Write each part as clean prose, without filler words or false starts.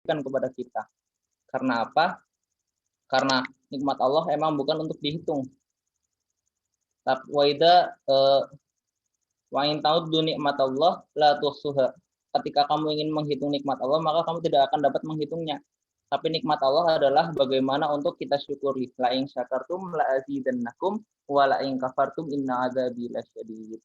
kepada kita. Karena apa? Karena nikmat Allah emang bukan untuk dihitung. Tapi wa in ta'uddu nikmatallah la tuhsuha. Ketika kamu ingin menghitung nikmat Allah, maka kamu tidak akan dapat menghitungnya. Tapi nikmat Allah adalah bagaimana untuk kita syukuri. La in syakartum la azidannakum wa la in kafartum inna adzabi lasyadid.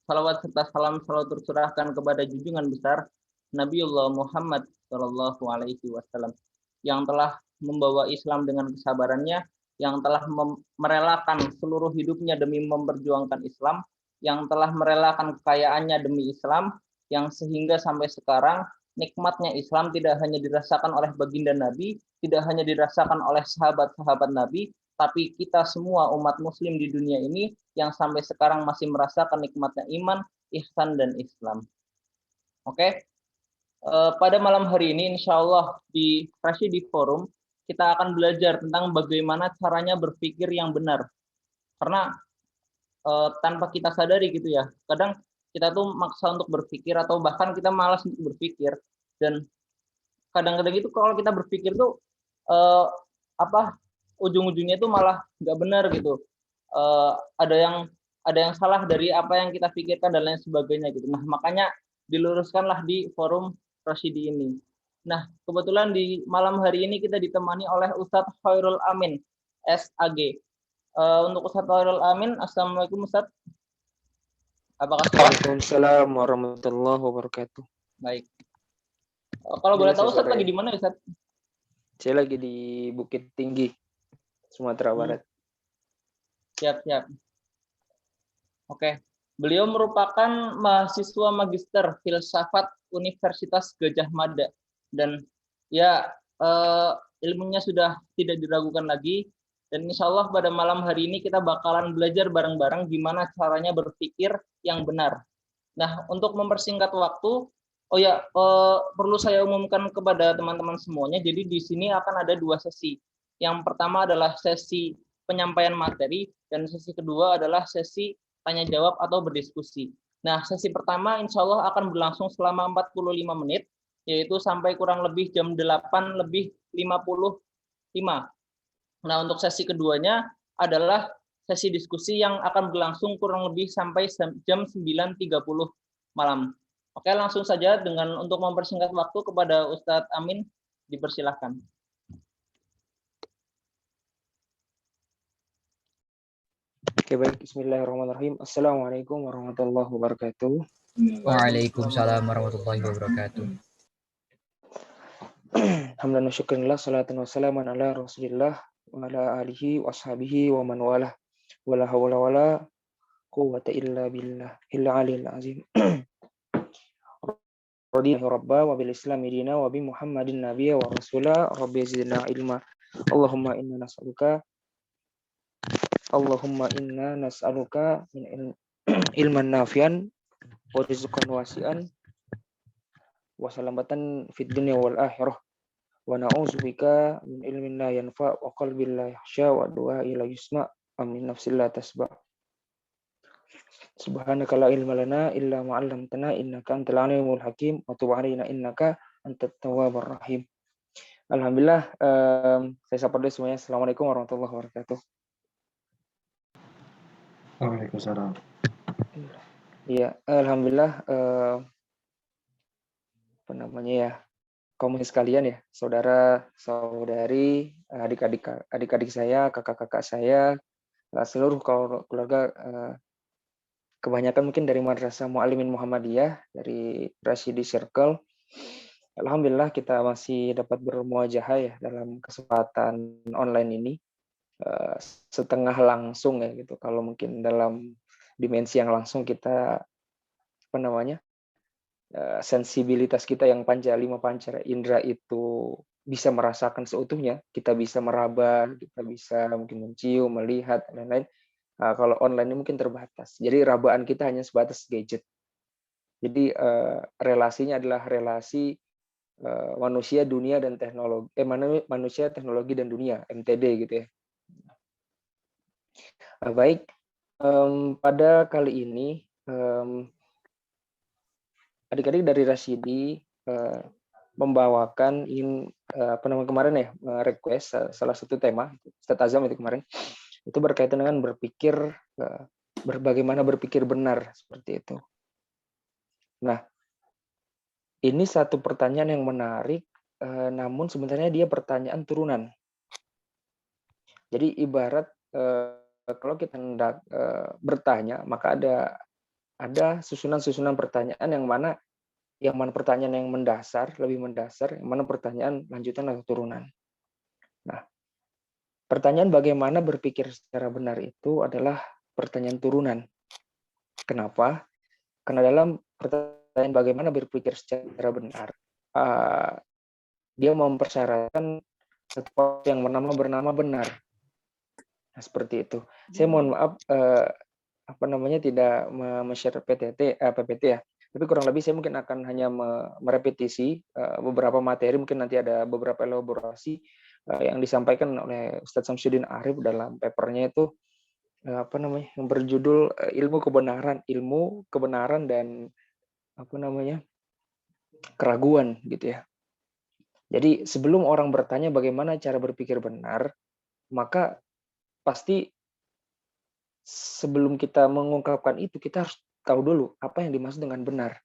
Salawat serta salam selalu tercurahkan kepada junjungan besar Nabiullah Muhammad Shallallahu Alaihi Wasallam yang telah membawa Islam dengan kesabarannya, yang telah merelakan seluruh hidupnya demi memperjuangkan Islam, yang telah merelakan kekayaannya demi Islam, yang sehingga sampai sekarang nikmatnya Islam tidak hanya dirasakan oleh baginda Nabi, tidak hanya dirasakan oleh sahabat-sahabat Nabi, tapi kita semua umat muslim di dunia ini yang sampai sekarang masih merasakan nikmatnya iman, ihsan, dan Islam. Oke, pada malam hari ini insya Allah di Rashidi Forum kita akan belajar tentang bagaimana caranya berpikir yang benar. Karena tanpa kita sadari gitu ya, kadang kita tuh maksa untuk berpikir atau bahkan kita malas untuk berpikir, dan kadang-kadang itu kalau kita berpikir tuh eh, apa ujung-ujungnya itu malah nggak benar gitu. Ada yang salah dari apa yang kita pikirkan dan lain sebagainya gitu. Nah, makanya diluruskanlah di forum Rashidi ini. Nah, kebetulan di malam hari ini kita ditemani oleh Ustadz Khairul Amin, SAG. Untuk Ustadz Khairul Amin, Assalamualaikum Ustadz. Apakah sehat? Waalaikumsalam warahmatullahi wabarakatuh. Baik. Kalau boleh tahu Ustadz lagi di mana Ustadz? Saya lagi di Bukit Tinggi, Sumatera Barat. Siap. Oke. Beliau merupakan mahasiswa magister filsafat Universitas Gadjah Mada dan ya ilmunya sudah tidak diragukan lagi, dan insya Allah pada malam hari ini kita bakalan belajar bareng-bareng gimana caranya berpikir yang benar. Nah, untuk mempersingkat waktu, perlu saya umumkan kepada teman-teman semuanya. Jadi di sini akan ada 2 sesi. Yang pertama adalah sesi penyampaian materi dan sesi kedua adalah sesi tanya jawab atau berdiskusi. Nah, sesi pertama insya Allah akan berlangsung selama 45 menit, yaitu sampai kurang lebih jam 8 lebih 55. Nah, untuk sesi keduanya adalah sesi diskusi yang akan berlangsung kurang lebih sampai jam 9.30 malam. Oke, langsung saja dengan untuk mempersingkat waktu kepada Ustadz Amin, dipersilahkan. Oke, baik. Bismillahirrahmanirrahim. Assalamualaikum warahmatullahi wabarakatuh. Waalaikumsalam warahmatullahi wabarakatuh. Alhamdulillah, syukurillah, salatan wassalaman ala rasulillah wa ala alihi wa ashabihi wa man walah. Wala hawla wala quwwata illa billah illa alil azim. Radiyahu rabba wa bil islami dina wa bi muhammadin nabiyya wa rasula rabbi zidna ilma. Allahumma inna nas'aluka min ilman nafian wa rizqan wasi'an wa salamatan fid dunya wal akhirah wa na'udzubika min ilmin la yanfa wa qalbin la yakhsha wa du'a'i la yusma wa min nafsin la tasba. Subhanaka la ilma lana illa ma 'allamtana innaka antal alimul hakim wa tub 'alaina innaka antat tawwabur rahim. Alhamdulillah, saya sapa dulu semuanya. Assalamualaikum warahmatullahi wabarakatuh. Waalaikumsalam. Iya, alhamdulillah, kaum sekalian ya, saudara-saudari, adik-adik saya, kakak-kakak saya, seluruh keluarga, kebanyakan mungkin dari Madrasah Muallimin Muhammadiyah, dari Rashidi Circle. Alhamdulillah kita masih dapat bermuajahah ya dalam kesempatan online ini, setengah langsung ya gitu. Kalau mungkin dalam dimensi yang langsung kita sensibilitas kita yang lima panca indera itu bisa merasakan seutuhnya, kita bisa meraba, kita bisa mungkin mencium, melihat, dan lain-lain. Kalau online ini mungkin terbatas. Jadi rabaan kita hanya sebatas gadget. Jadi relasinya adalah relasi manusia, dunia, dan teknologi. Manusia, teknologi, dan dunia, MTD gitu ya. Baik, pada kali ini adik-adik dari Rashidi membawakan kemarin ya, request salah satu tema Ustadz Azam itu kemarin, itu berkaitan dengan bagaimana berpikir benar seperti itu. Nah, ini satu pertanyaan yang menarik, namun sebenarnya dia pertanyaan turunan. Jadi ibarat kalau kita hendak bertanya, maka ada susunan-susunan pertanyaan yang mana pertanyaan yang lebih mendasar, yang mana pertanyaan lanjutan atau turunan. Nah, pertanyaan bagaimana berpikir secara benar itu adalah pertanyaan turunan. Kenapa? Karena dalam pertanyaan bagaimana berpikir secara benar, dia mempersyaratkan sesuatu yang bernama benar. Nah, seperti itu. Saya mohon maaf tidak share PPT ya. Tapi kurang lebih saya mungkin akan hanya merepetisi beberapa materi, mungkin nanti ada beberapa elaborasi yang disampaikan oleh Ustadz Samsudin Arif dalam papernya itu yang berjudul ilmu kebenaran dan keraguan gitu ya. Jadi sebelum orang bertanya bagaimana cara berpikir benar, maka pasti sebelum kita mengungkapkan itu, kita harus tahu dulu apa yang dimaksud dengan benar.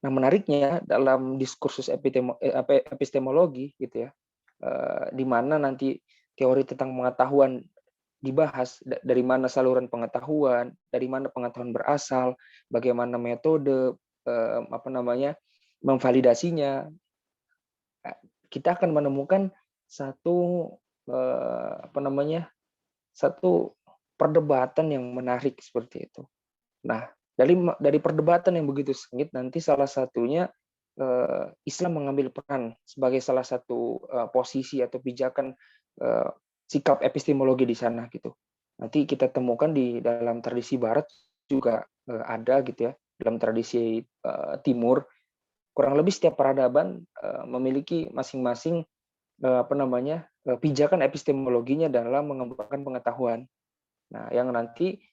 Nah, menariknya dalam diskursus epistemologi gitu ya, di mana nanti teori tentang pengetahuan dibahas, dari mana saluran pengetahuan, dari mana pengetahuan berasal, bagaimana metode memvalidasinya, kita akan menemukan satu satu perdebatan yang menarik seperti itu. Nah, dari perdebatan yang begitu sengit, nanti salah satunya Islam mengambil peran sebagai salah satu posisi atau pijakan sikap epistemologi di sana gitu. Nanti kita temukan di dalam tradisi Barat juga ada gitu ya, dalam tradisi Timur kurang lebih setiap peradaban memiliki masing-masing pijakan epistemologinya dalam mengembangkan pengetahuan. Nah, yang nanti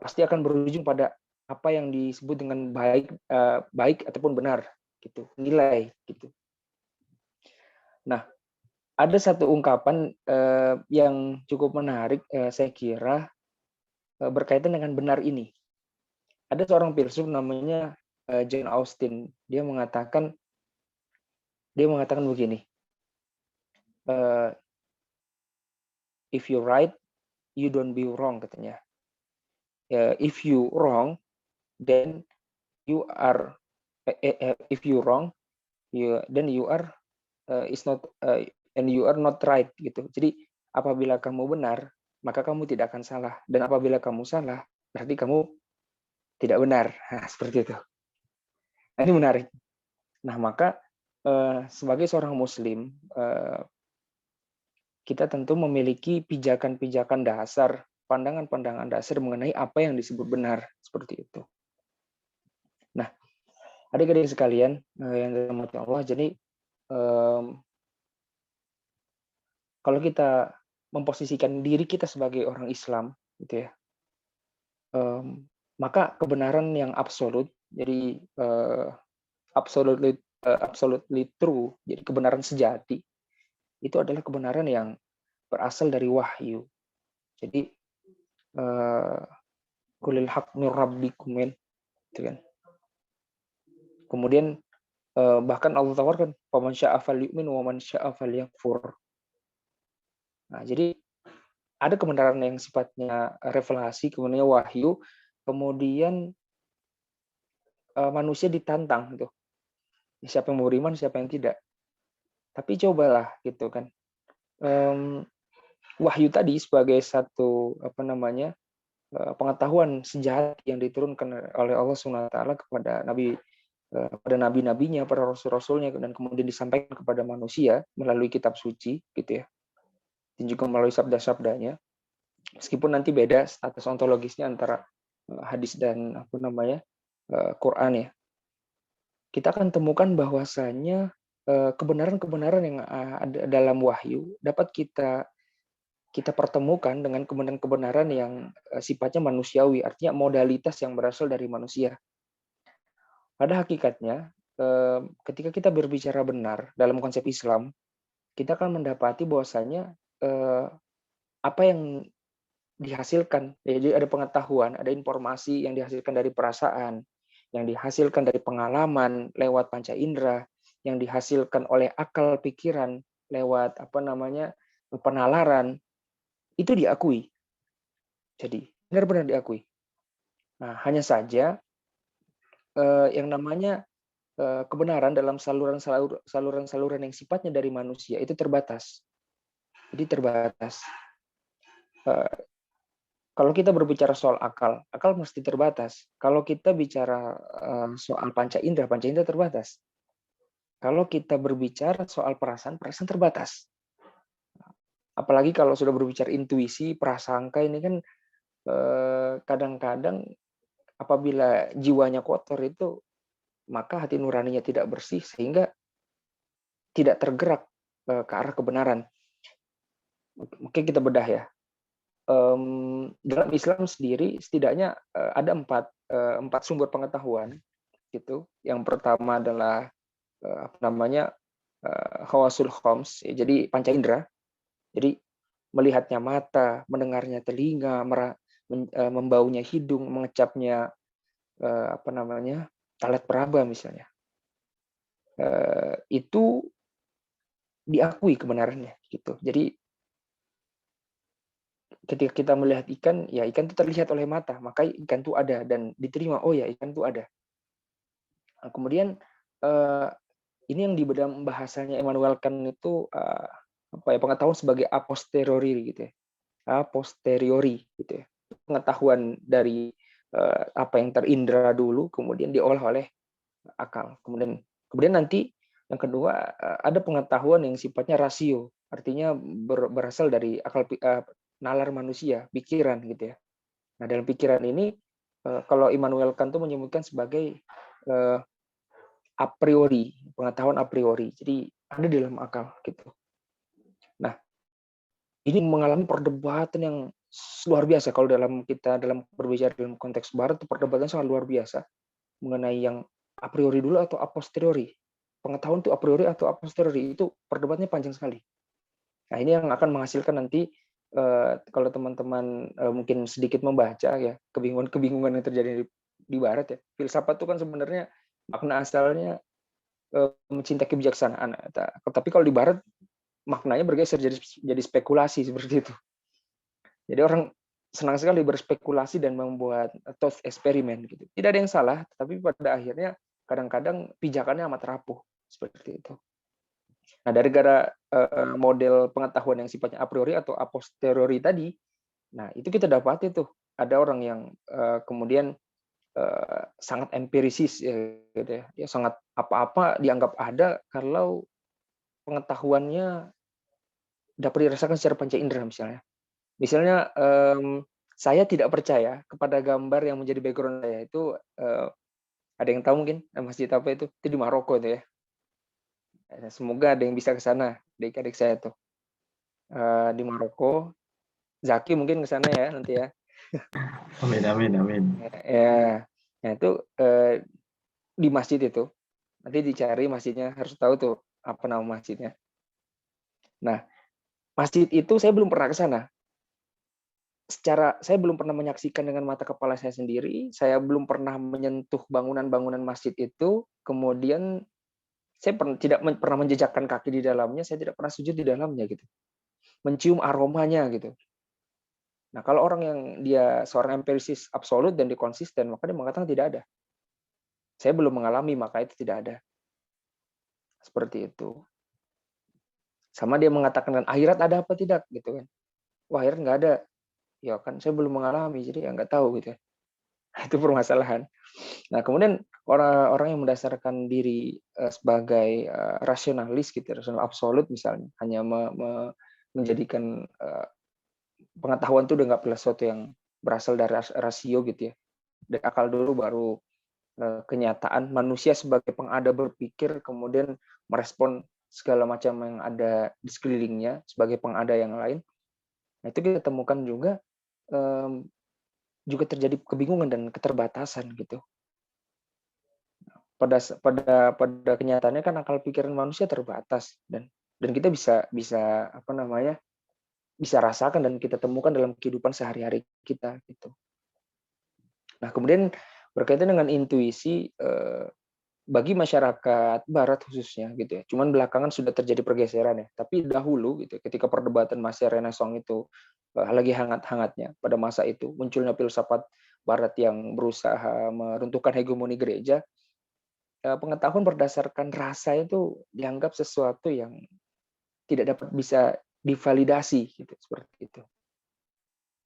pasti akan berujung pada apa yang disebut dengan baik ataupun benar, gitu, nilai, gitu. Nah, ada satu ungkapan yang cukup menarik, saya kira berkaitan dengan benar ini. Ada seorang filsuf namanya John Austin. Dia mengatakan begini. If you right, you don't be wrong, katanya. If you wrong, then you are. If you wrong, then you are is not and you are not right, gitu. Jadi apabila kamu benar, maka kamu tidak akan salah. Dan apabila kamu salah, berarti kamu tidak benar. Nah, seperti itu. Nah, ini menarik. Nah, maka sebagai seorang Muslim, kita tentu memiliki pijakan-pijakan dasar, pandangan-pandangan dasar mengenai apa yang disebut benar, seperti itu. Nah, adik-adik sekalian yang dirahmati Allah, jadi kalau kita memposisikan diri kita sebagai orang Islam, gitu ya, maka kebenaran yang absolut, jadi absolutely true, jadi kebenaran sejati, itu adalah kebenaran yang berasal dari wahyu. Jadi kulil haq mir rabbikum, gitu kan. Kemudian bahkan Allah tawarkan faman syaa'a falyu'min wa man syaa'a falyakfur. Nah, jadi ada kebenaran yang sifatnya revelasi, kemudian wahyu, kemudian manusia ditantang gitu. Siapa yang mau beriman, siapa yang tidak. Tapi cobalah gitu kan. Wahyu tadi sebagai satu pengetahuan sejati yang diturunkan oleh Allah SWT kepada nabi-nabinya, para rasul-rasulnya, dan kemudian disampaikan kepada manusia melalui kitab suci, gitu ya. Dan juga melalui sabda-sabdanya. Meskipun nanti beda status ontologisnya antara hadis dan Quran ya. Kita akan temukan bahwasanya kebenaran-kebenaran yang ada dalam wahyu dapat kita pertemukan dengan kebenaran-kebenaran yang sifatnya manusiawi, artinya modalitas yang berasal dari manusia. Pada hakikatnya, ketika kita berbicara benar dalam konsep Islam, kita akan mendapati bahwasanya apa yang dihasilkan, jadi ada pengetahuan, ada informasi yang dihasilkan dari perasaan, yang dihasilkan dari pengalaman lewat panca indera, yang dihasilkan oleh akal pikiran lewat penalaran, itu diakui. Jadi benar-benar diakui. Nah, hanya saja yang namanya kebenaran dalam saluran-saluran yang sifatnya dari manusia itu terbatas. Jadi terbatas. Kalau kita berbicara soal akal mesti terbatas. Kalau kita bicara soal panca indera terbatas. Kalau kita berbicara soal perasaan terbatas. Apalagi kalau sudah berbicara intuisi, prasangka, ini kan kadang-kadang apabila jiwanya kotor itu, maka hati nuraninya tidak bersih sehingga tidak tergerak ke arah kebenaran. Mungkin kita bedah ya. Dalam Islam sendiri setidaknya ada empat sumber pengetahuan gitu. Yang pertama adalah hawasul khams, jadi panca indera. Jadi melihatnya mata, mendengarnya telinga, membaunya hidung, mengecapnya alat peraba misalnya. Itu diakui kebenarannya gitu. Jadi ketika kita melihat ikan, ya ikan itu terlihat oleh mata, maka ikan itu ada dan diterima, oh ya ikan itu ada. Nah, kemudian ini yang di dalam bahasanya Immanuel Kant itu pengetahuan sebagai a posteriori gitu ya. A posteriori gitu ya. Pengetahuan dari apa yang terindra dulu kemudian diolah oleh akal. Kemudian nanti yang kedua ada pengetahuan yang sifatnya rasio, artinya berasal dari akal nalar manusia, pikiran gitu ya. Nah, dalam pikiran ini kalau Immanuel Kant itu menyebutkan sebagai a priori, pengetahuan a priori. Jadi ada di dalam akal gitu. Nah, ini mengalami perdebatan yang luar biasa kalau dalam berbicara dalam konteks barat, perdebatan sangat luar biasa mengenai yang a priori dulu atau a posteriori. Pengetahuan itu a priori atau a posteriori, itu perdebatannya panjang sekali. Nah, ini yang akan menghasilkan nanti kalau teman-teman mungkin sedikit membaca ya kebingungan yang terjadi di barat ya. Filsafat itu kan sebenarnya makna asalnya mencintai kebijaksanaan. Tapi kalau di barat maknanya bergeser jadi spekulasi seperti itu. Jadi orang senang sekali berspekulasi dan membuat thought eksperimen gitu. Tidak ada yang salah, tapi pada akhirnya kadang-kadang pijakannya amat rapuh seperti itu. Nah, dari gara model pengetahuan yang sifatnya a priori atau a posteriori tadi, nah itu kita dapat itu ada orang yang kemudian sangat empirisis gitu ya. Ya sangat apa-apa dianggap ada kalau pengetahuannya dapat dirasakan secara panca indera misalnya. Misalnya saya tidak percaya kepada gambar yang menjadi background saya itu ada yang tahu mungkin masjid apa itu? Itu di Maroko itu ya. Semoga ada yang bisa ke sana, adik-adik saya tuh. Di Maroko. Zaki mungkin ke sana ya nanti ya. Amin, amin, amin. Ya, nah itu di masjid itu. Nanti dicari masjidnya, harus tahu tuh apa nama masjidnya. Nah, masjid itu saya belum pernah ke sana. Saya belum pernah menyaksikan dengan mata kepala saya sendiri, saya belum pernah menyentuh bangunan-bangunan masjid itu, kemudian saya tidak pernah menjejakkan kaki di dalamnya, saya tidak pernah sujud di dalamnya gitu. Mencium aromanya gitu. Nah, kalau orang yang dia seorang empirisis absolut dan dikonsisten, maka dia mengatakan tidak ada. Saya belum mengalami, maka itu tidak ada. Seperti itu. Sama dia mengatakan dengan akhirat ada apa tidak gitu kan. Wah, akhirat nggak ada. Ya kan saya belum mengalami, jadi ya nggak tahu gitu. Itu permasalahan. Nah, kemudian orang-orang yang mendasarkan diri sebagai rasionalis gitu, rasional absolut misalnya, hanya menjadikan pengetahuan itu udah nggak sesuatu yang berasal dari rasio gitu ya. Dari akal dulu baru kenyataan. Manusia sebagai pengada berpikir kemudian merespon segala macam yang ada di sekelilingnya sebagai pengada yang lain. Nah, itu kita temukan juga terjadi kebingungan dan keterbatasan gitu. pada kenyataannya kan akal pikiran manusia terbatas, dan kita bisa apa namanya, bisa rasakan dan kita temukan dalam kehidupan sehari-hari kita gitu. Nah, kemudian berkaitan dengan intuisi, bagi masyarakat barat khususnya gitu ya. Cuman belakangan sudah terjadi pergeseran ya. Tapi dahulu gitu ketika perdebatan masih Renaissance itu lagi hangat-hangatnya pada masa itu, munculnya filsafat barat yang berusaha meruntuhkan hegemoni gereja, pengetahuan berdasarkan rasa itu dianggap sesuatu yang tidak dapat bisa divalidasi gitu, seperti itu.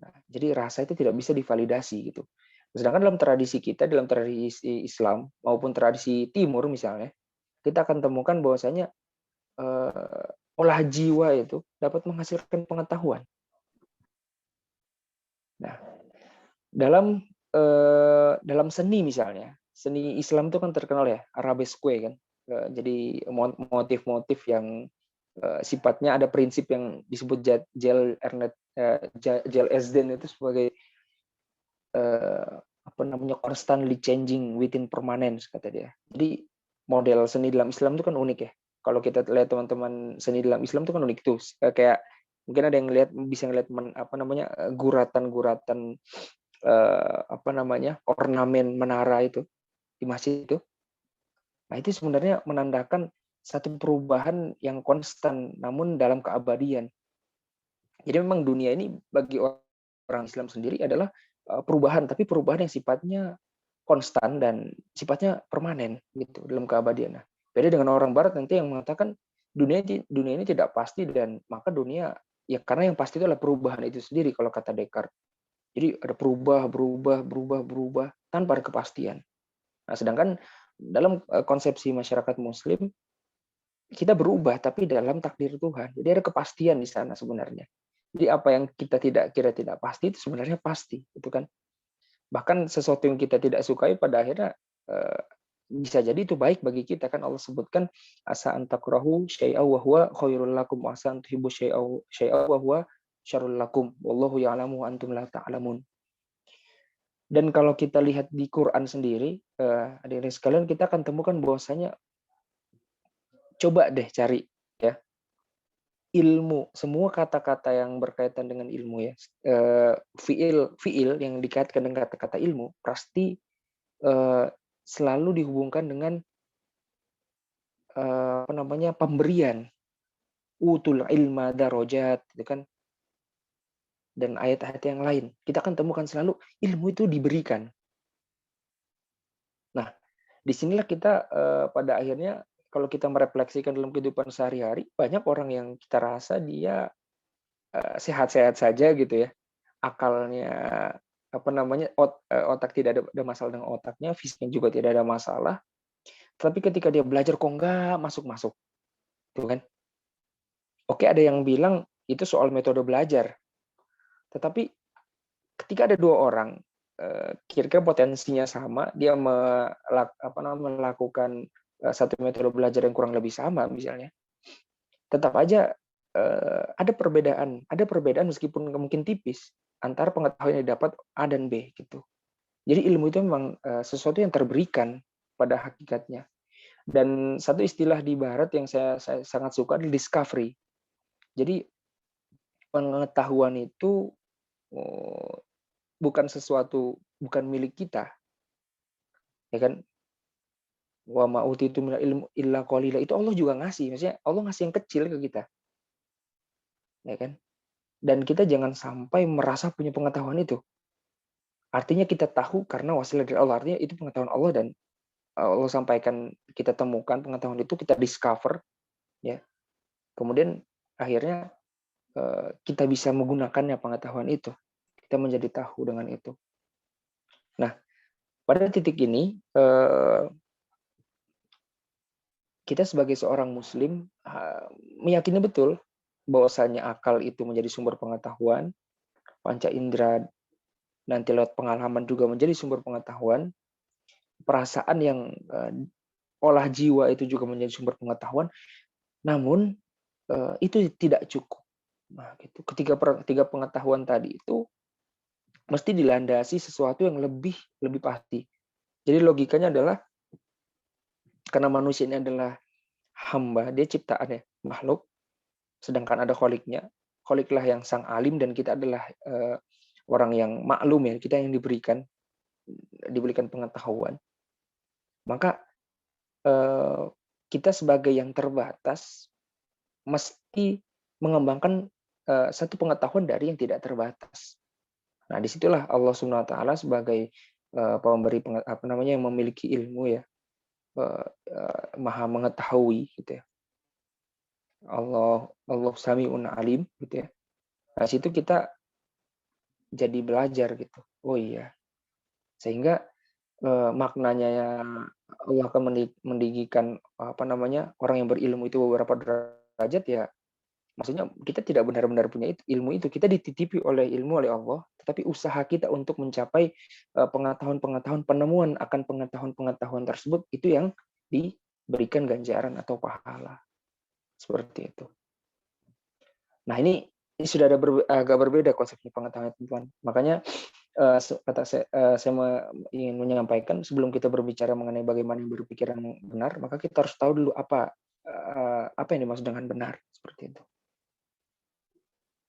Nah, jadi rasa itu tidak bisa divalidasi gitu. Sedangkan dalam tradisi kita, dalam tradisi Islam maupun tradisi Timur misalnya, kita akan temukan bahwasanya olah jiwa itu dapat menghasilkan pengetahuan. Nah, dalam seni misalnya, seni Islam itu kan terkenal ya arabesque kan. Jadi motif-motif yang sifatnya ada prinsip yang disebut Jel Esden itu sebagai apa namanya constantly changing within permanence kata dia. Jadi model seni dalam Islam itu kan unik ya. Kalau kita lihat teman-teman seni dalam Islam itu kan unik tuh. Kayak mungkin ada yang bisa ngelihat apa namanya guratan-guratan apa namanya ornamen menara itu di masjid itu. Nah, itu sebenarnya menandakan satu perubahan yang konstan namun dalam keabadian. Jadi memang dunia ini bagi orang Islam sendiri adalah perubahan, tapi perubahan yang sifatnya konstan dan sifatnya permanen gitu dalam keabadian. Nah, beda dengan orang Barat nanti yang mengatakan dunia ini tidak pasti, dan maka dunia ya karena yang pasti itu adalah perubahan itu sendiri kalau kata Descartes. Jadi ada berubah tanpa ada kepastian. Nah, sedangkan dalam konsepsi masyarakat Muslim kita berubah tapi dalam takdir Tuhan. Jadi ada kepastian di sana sebenarnya. Jadi apa yang kita kira tidak pasti itu sebenarnya pasti, itu kan. Bahkan sesuatu yang kita tidak sukai pada akhirnya bisa jadi itu baik bagi kita kan. Allah sebutkan asa antakrahu syai'a wa huwa khairul lakum wa asa antuhibbu syai'a wa huwa syarrul lakum wallahu ya'lamu wa antum la ta'lamun. Dan kalau kita lihat di Quran sendiri, hadirin sekalian, kita akan temukan bahwasanya coba deh cari ya ilmu, semua kata-kata yang berkaitan dengan ilmu ya, fiil yang dikaitkan dengan kata-kata ilmu pasti selalu dihubungkan dengan apa namanya pemberian, utul ilma darajat, itu kan, dan ayat-ayat yang lain kita akan temukan selalu ilmu itu diberikan. Nah, disinilah kita pada akhirnya kalau kita merefleksikan dalam kehidupan sehari-hari, banyak orang yang kita rasa dia sehat-sehat saja gitu ya, akalnya apa namanya otak tidak ada masalah dengan otaknya, fisiknya juga tidak ada masalah, tapi ketika dia belajar kok nggak masuk-masuk, tuh kan? Oke, ada yang bilang itu soal metode belajar, tetapi ketika ada dua orang kira-kira potensinya sama, dia melakukan satu metode belajar yang kurang lebih sama misalnya, tetap aja ada perbedaan meskipun mungkin tipis antara pengetahuan yang didapat A dan B gitu. Jadi ilmu itu memang sesuatu yang terberikan pada hakikatnya. Dan satu istilah di Barat yang saya sangat suka adalah discovery. Jadi pengetahuan itu bukan milik kita, ya kan? Wa ma utitu minal ilmi illa qalila, itu Allah juga ngasih, maksudnya Allah ngasih yang kecil ke kita, ya kan? Dan kita jangan sampai merasa punya pengetahuan itu. Artinya kita tahu karena wasilah dari Allah, artinya itu pengetahuan Allah, dan Allah sampaikan, kita temukan pengetahuan itu, kita discover, ya. Kemudian akhirnya kita bisa menggunakannya pengetahuan itu, kita menjadi tahu dengan itu. Nah, pada titik ini kita sebagai seorang Muslim meyakini betul bahwasanya akal itu menjadi sumber pengetahuan, panca indera nanti lewat pengalaman juga menjadi sumber pengetahuan, perasaan yang olah jiwa itu juga menjadi sumber pengetahuan. Namun itu tidak cukup. Nah, gitu. Ketiga pengetahuan tadi itu mesti dilandasi sesuatu yang lebih pasti. Jadi logikanya adalah Karena manusia ini adalah hamba, dia ciptaan ya, makhluk, sedangkan ada kholiknya. Kholiklah yang sang alim dan kita adalah orang yang maklum ya, kita yang diberikan pengetahuan. Maka kita sebagai yang terbatas mesti mengembangkan satu pengetahuan dari yang tidak terbatas. Nah, disitulah Allah Subhanahu Wa Taala sebagai pemberi yang memiliki ilmu ya, maha mengetahui gitu ya. Allah Sami'un Alim gitu ya. Nah, situ kita jadi belajar gitu. Oh iya. Sehingga maknanya Allah akan meninggikan orang yang berilmu itu beberapa derajat ya. Maksudnya kita tidak benar-benar punya ilmu itu, kita dititipi oleh ilmu oleh Allah, tetapi usaha kita untuk mencapai pengetahuan-pengetahuan, penemuan akan pengetahuan-pengetahuan tersebut itu yang diberikan ganjaran atau pahala. Seperti itu. Nah, ini sudah ada agak berbeda konsepnya pengetahuan, teman-teman. Makanya saya ingin menyampaikan sebelum kita berbicara mengenai bagaimana yang berpikiran benar, maka kita harus tahu dulu apa yang dimaksud dengan benar, seperti itu.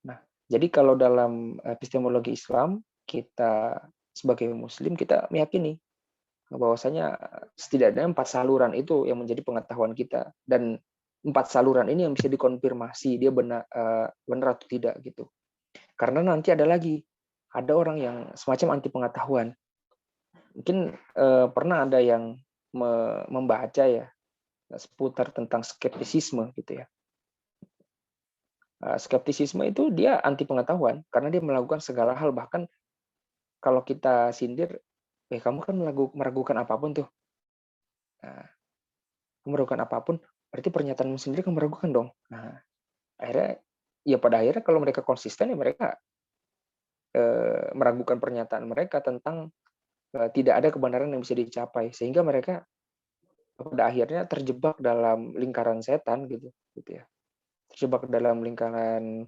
Nah, jadi kalau dalam epistemologi Islam, kita sebagai Muslim kita meyakini bahwasanya setidaknya 4 saluran itu yang menjadi pengetahuan kita, dan 4 saluran ini yang bisa dikonfirmasi dia benar atau tidak gitu. Karena nanti ada orang yang semacam anti pengetahuan. Mungkin pernah ada yang membaca ya seputar tentang skeptisisme gitu ya. Skeptisisme itu dia anti pengetahuan karena dia melakukan segala hal, bahkan kalau kita sindir, kamu kan meragukan apapun tuh. Nah, meragukan apapun, berarti pernyataanmu sendiri kamu meragukan dong. Nah, pada akhirnya kalau mereka konsisten ya mereka meragukan pernyataan mereka tentang tidak ada kebenaran yang bisa dicapai, sehingga mereka pada akhirnya terjebak dalam lingkaran setan gitu ya. Terjebak dalam lingkaran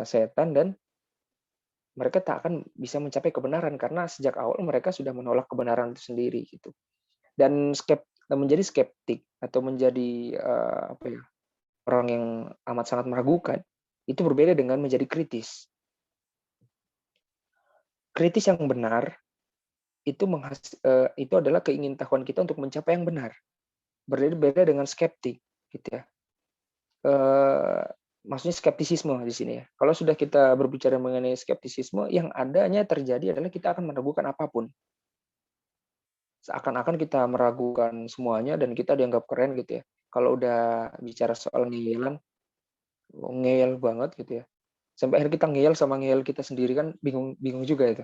setan dan mereka tak akan bisa mencapai kebenaran karena sejak awal mereka sudah menolak kebenaran itu sendiri gitu. Dan menjadi skeptik atau menjadi orang yang amat sangat meragukan itu berbeda dengan menjadi kritis. Kritis yang benar itu adalah keingintahuan kita untuk mencapai yang benar. Berbeda dengan skeptik gitu ya. Maksudnya skeptisisme di sini ya. Kalau sudah kita berbicara mengenai skeptisisme, yang adanya terjadi adalah kita akan meragukan apapun. Seakan-akan kita meragukan semuanya dan kita dianggap keren gitu ya. Kalau udah bicara soal ngeyelan, ngeyel banget gitu ya. Sampai akhirnya kita ngeyel sama ngeyel kita sendiri kan bingung juga itu.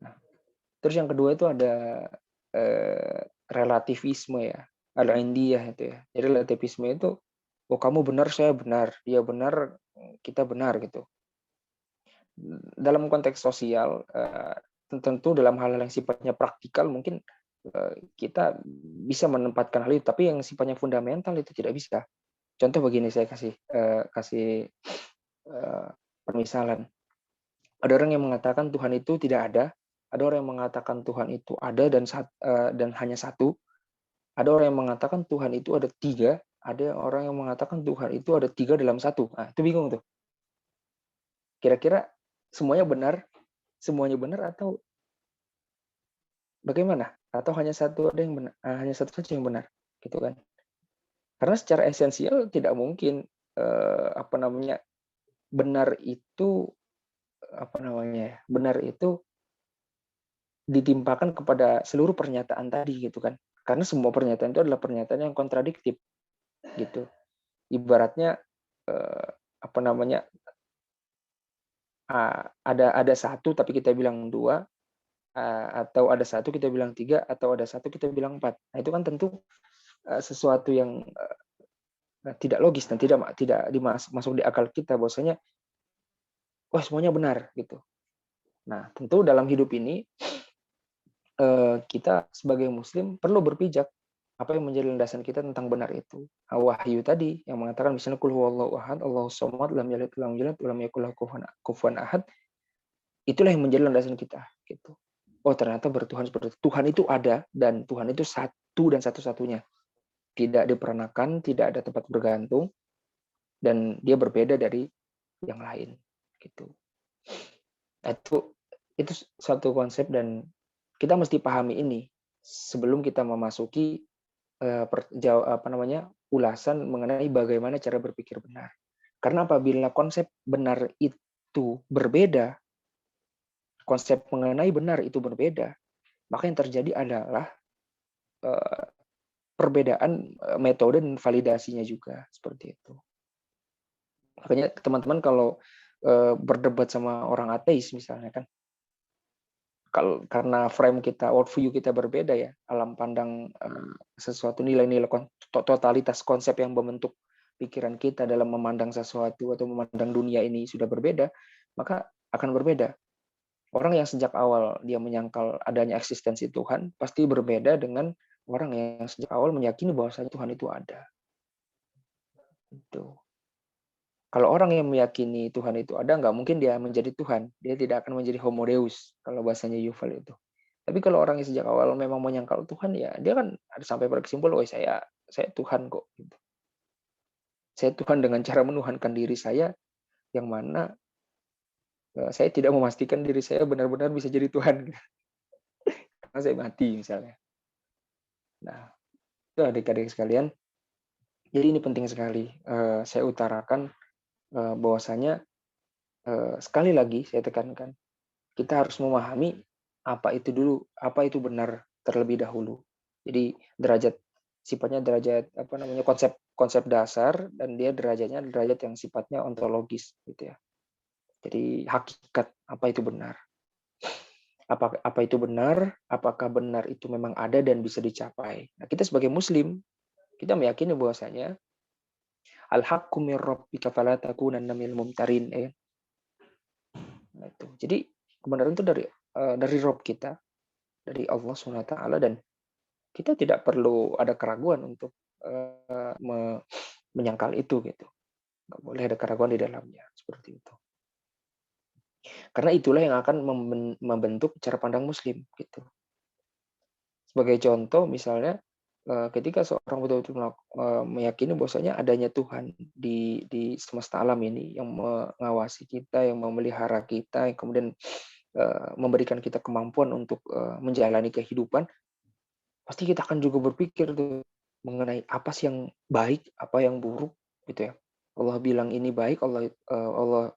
Nah, terus yang kedua itu ada relativisme ya. Ada indiyah itu ya. Jadi relativisme itu kamu benar, saya benar, dia benar, kita benar gitu. Dalam konteks sosial, tentu dalam hal yang sifatnya praktikal mungkin kita bisa menempatkan hal itu, tapi yang sifatnya fundamental itu tidak bisa. Contoh begini, saya kasih permisalan. Ada orang yang mengatakan Tuhan itu tidak ada orang yang mengatakan Tuhan itu ada dan hanya satu, ada orang yang mengatakan Tuhan itu ada 3, ada orang yang mengatakan Tuhan itu ada 3 dalam 1. Nah, itu bingung tuh. Kira-kira semuanya benar atau bagaimana? Atau hanya satu saja yang benar, gitu kan? Karena secara esensial tidak mungkin benar itu ditimpakan kepada seluruh pernyataan tadi gitu kan? Karena semua pernyataan itu adalah pernyataan yang kontradiktif. Gitu. Ibaratnya ada 1 tapi kita bilang 2, atau ada 1 kita bilang 3, atau ada 1 kita bilang 4. Nah, itu kan tentu sesuatu yang tidak logis dan tidak masuk di akal kita bahwasanya semuanya benar gitu. Nah, tentu dalam hidup ini kita sebagai muslim perlu berpijak apa yang menjadi landasan kita tentang benar itu. Wahyu tadi yang mengatakan misalnya qul huwallahu ahad, Allahus samad, lam yalid walam yulad, walam yakul lahu kufuwan ahad. Itulah yang menjadi landasan kita gitu. Ternyata bertuhan seperti itu. Tuhan itu ada dan Tuhan itu satu dan satu-satunya. Tidak diperanakan, tidak ada tempat bergantung, dan dia berbeda dari yang lain. Gitu. Itu satu konsep, dan kita mesti pahami ini sebelum kita memasuki ulasan mengenai bagaimana cara berpikir benar. Karena apabila konsep benar itu berbeda, konsep mengenai benar itu berbeda, maka yang terjadi adalah perbedaan metode dan validasinya juga seperti itu. Makanya teman-teman kalau berdebat sama orang ateis misalnya kan, karena frame kita, worldview kita berbeda ya, alam pandang sesuatu, nilai-nilai totalitas konsep yang membentuk pikiran kita dalam memandang sesuatu atau memandang dunia ini sudah berbeda, maka akan berbeda. Orang yang sejak awal dia menyangkal adanya eksistensi Tuhan pasti berbeda dengan orang yang sejak awal meyakini bahwasanya Tuhan itu ada. Itu. Kalau orang yang meyakini Tuhan itu ada, nggak mungkin dia menjadi Tuhan. Dia tidak akan menjadi homo deus, kalau bahasanya Yuval itu. Tapi kalau orang yang sejak awal memang menyangkal Tuhan, ya dia kan ada sampai pada kesimpulan, oh saya Tuhan kok. Gitu. Saya Tuhan dengan cara menuhankan diri saya, yang mana saya tidak memastikan diri saya benar-benar bisa jadi Tuhan. Karena saya mati misalnya. Nah, itu adik-adik sekalian. Jadi ini penting sekali. Saya utarakan bahwasanya sekali lagi saya tekankan, kita harus memahami apa itu benar terlebih dahulu. Jadi sifatnya derajat konsep dasar, dan dia derajatnya derajat yang sifatnya ontologis gitu ya. Jadi hakikat apa itu benar. Apa itu benar? Apakah benar itu memang ada dan bisa dicapai? Nah, kita sebagai muslim, kita meyakini bahwasanya al-haqqu mir rabbika fala takunanna minal mumtarin. Nah, itu. Jadi kebenaran itu dari Rabb kita, dari Allah SWT, dan kita tidak perlu ada keraguan untuk menyangkal itu gitu. Nggak boleh ada keraguan di dalamnya seperti itu. Karena itulah yang akan membentuk cara pandang muslim gitu. Sebagai contoh misalnya ketika seorang betul-betul meyakini bahwasanya adanya Tuhan di semesta alam ini yang mengawasi kita, yang memelihara kita, yang kemudian memberikan kita kemampuan untuk menjalani kehidupan, pasti kita akan juga berpikir tuh mengenai apa sih yang baik, apa yang buruk gitu ya. Allah bilang ini baik, Allah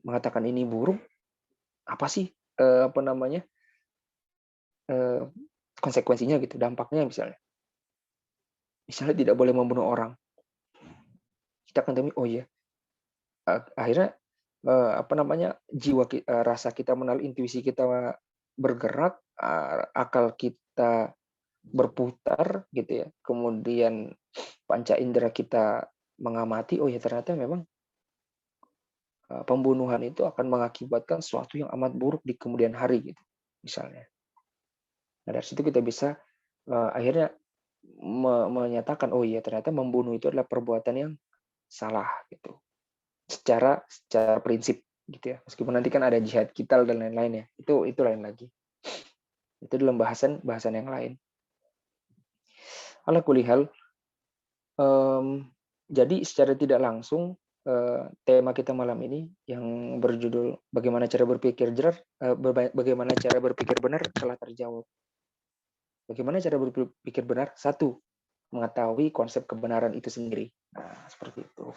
mengatakan ini buruk, apa sih konsekuensinya gitu, dampaknya misalnya tidak boleh membunuh orang, kita akan temui, oh iya, akhirnya jiwa rasa kita mengenal, intuisi kita bergerak, akal kita berputar gitu ya, kemudian panca indera kita mengamati, oh ya ternyata memang pembunuhan itu akan mengakibatkan sesuatu yang amat buruk di kemudian hari gitu misalnya. Nah dari situ kita bisa akhirnya menyatakan, oh iya ternyata membunuh itu adalah perbuatan yang salah gitu, secara prinsip gitu ya, meskipun nanti kan ada jihad qital dan lain-lain ya, itu lain lagi, itu dalam bahasan yang lain. Ala kulihal, jadi secara tidak langsung tema kita malam ini yang berjudul bagaimana cara berpikir benar telah terjawab. Bagaimana cara berpikir benar? Satu, mengetahui konsep kebenaran itu sendiri. Nah, seperti itu.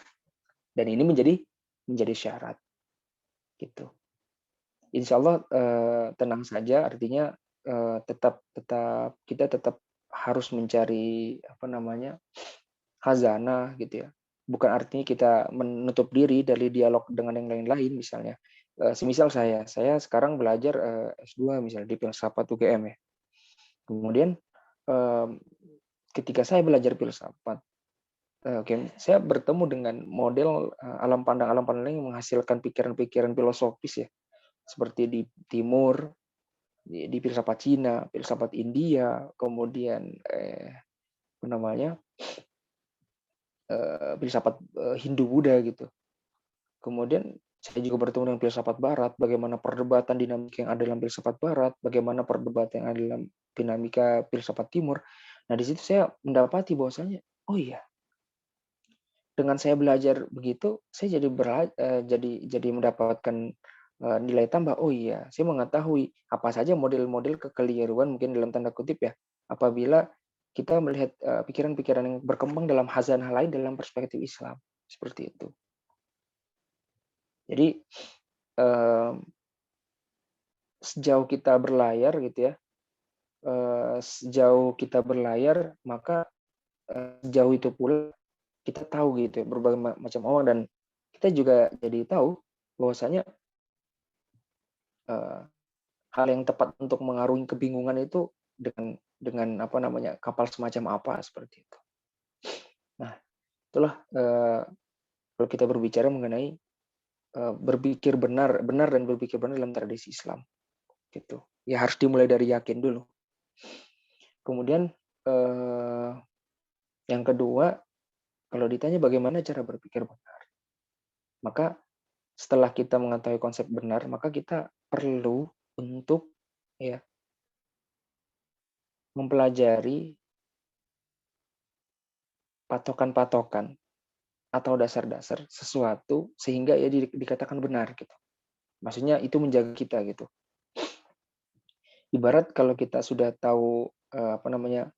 Dan ini menjadi syarat. Gitu. Insya Allah tenang saja, artinya kita tetap harus mencari khazanah gitu ya. Bukan artinya kita menutup diri dari dialog dengan yang lain-lain misalnya. Semisal saya sekarang belajar S2 misalnya di filsafat UGM ya. Kemudian ketika saya belajar filsafat, saya bertemu dengan model alam pandang yang menghasilkan pikiran-pikiran filosofis ya, seperti di Timur, di filsafat Cina, filsafat India, kemudian filsafat Hindu Buddha gitu. Kemudian Saya juga bertemu dengan filsafat barat, bagaimana perdebatan dinamika yang ada dalam filsafat barat, bagaimana perdebatan yang ada dalam dinamika filsafat timur. Nah, di situ saya mendapati bahwasanya, oh iya, dengan saya belajar begitu, saya jadi mendapatkan nilai tambah. Oh iya, saya mengetahui apa saja model-model kekeliruan mungkin dalam tanda kutip ya, apabila kita melihat pikiran-pikiran yang berkembang dalam hazanah lain dalam perspektif Islam seperti itu. Jadi sejauh kita berlayar gitu ya, sejauh kita berlayar maka sejauh itu pula kita tahu gitu ya, berbagai macam orang, dan kita juga jadi tahu bahwasanya hal yang tepat untuk mengarungi kebingungan itu dengan apa namanya, kapal semacam apa seperti itu. Nah, itulah kalau kita berbicara mengenai berpikir benar dan berpikir benar dalam tradisi Islam gitu. Ya harus dimulai dari yakin dulu. Kemudian yang kedua, kalau ditanya bagaimana cara berpikir benar, maka setelah kita mengetahui konsep benar, maka kita perlu untuk ya mempelajari patokan-patokan atau dasar-dasar sesuatu sehingga ya dikatakan benar gitu. Maksudnya itu menjaga kita gitu. Ibarat kalau kita sudah tahu apa namanya,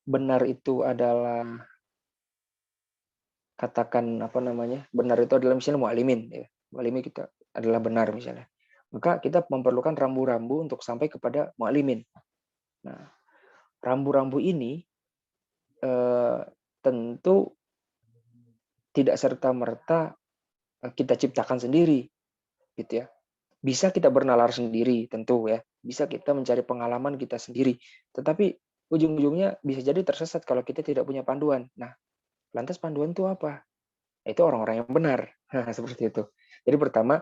benar itu adalah, katakan apa namanya, benar itu adalah misalnya mu'alimin ya. Mu'alimin kita adalah benar misalnya. Maka kita memerlukan rambu-rambu untuk sampai kepada mu'alimin. Nah, rambu-rambu ini tentu tidak serta-merta kita ciptakan sendiri gitu ya. Bisa kita bernalar sendiri tentu ya. Bisa kita mencari pengalaman kita sendiri. Tetapi ujung-ujungnya bisa jadi tersesat kalau kita tidak punya panduan. Nah, lantas panduan itu apa? Itu orang-orang yang benar. Seperti itu. Jadi pertama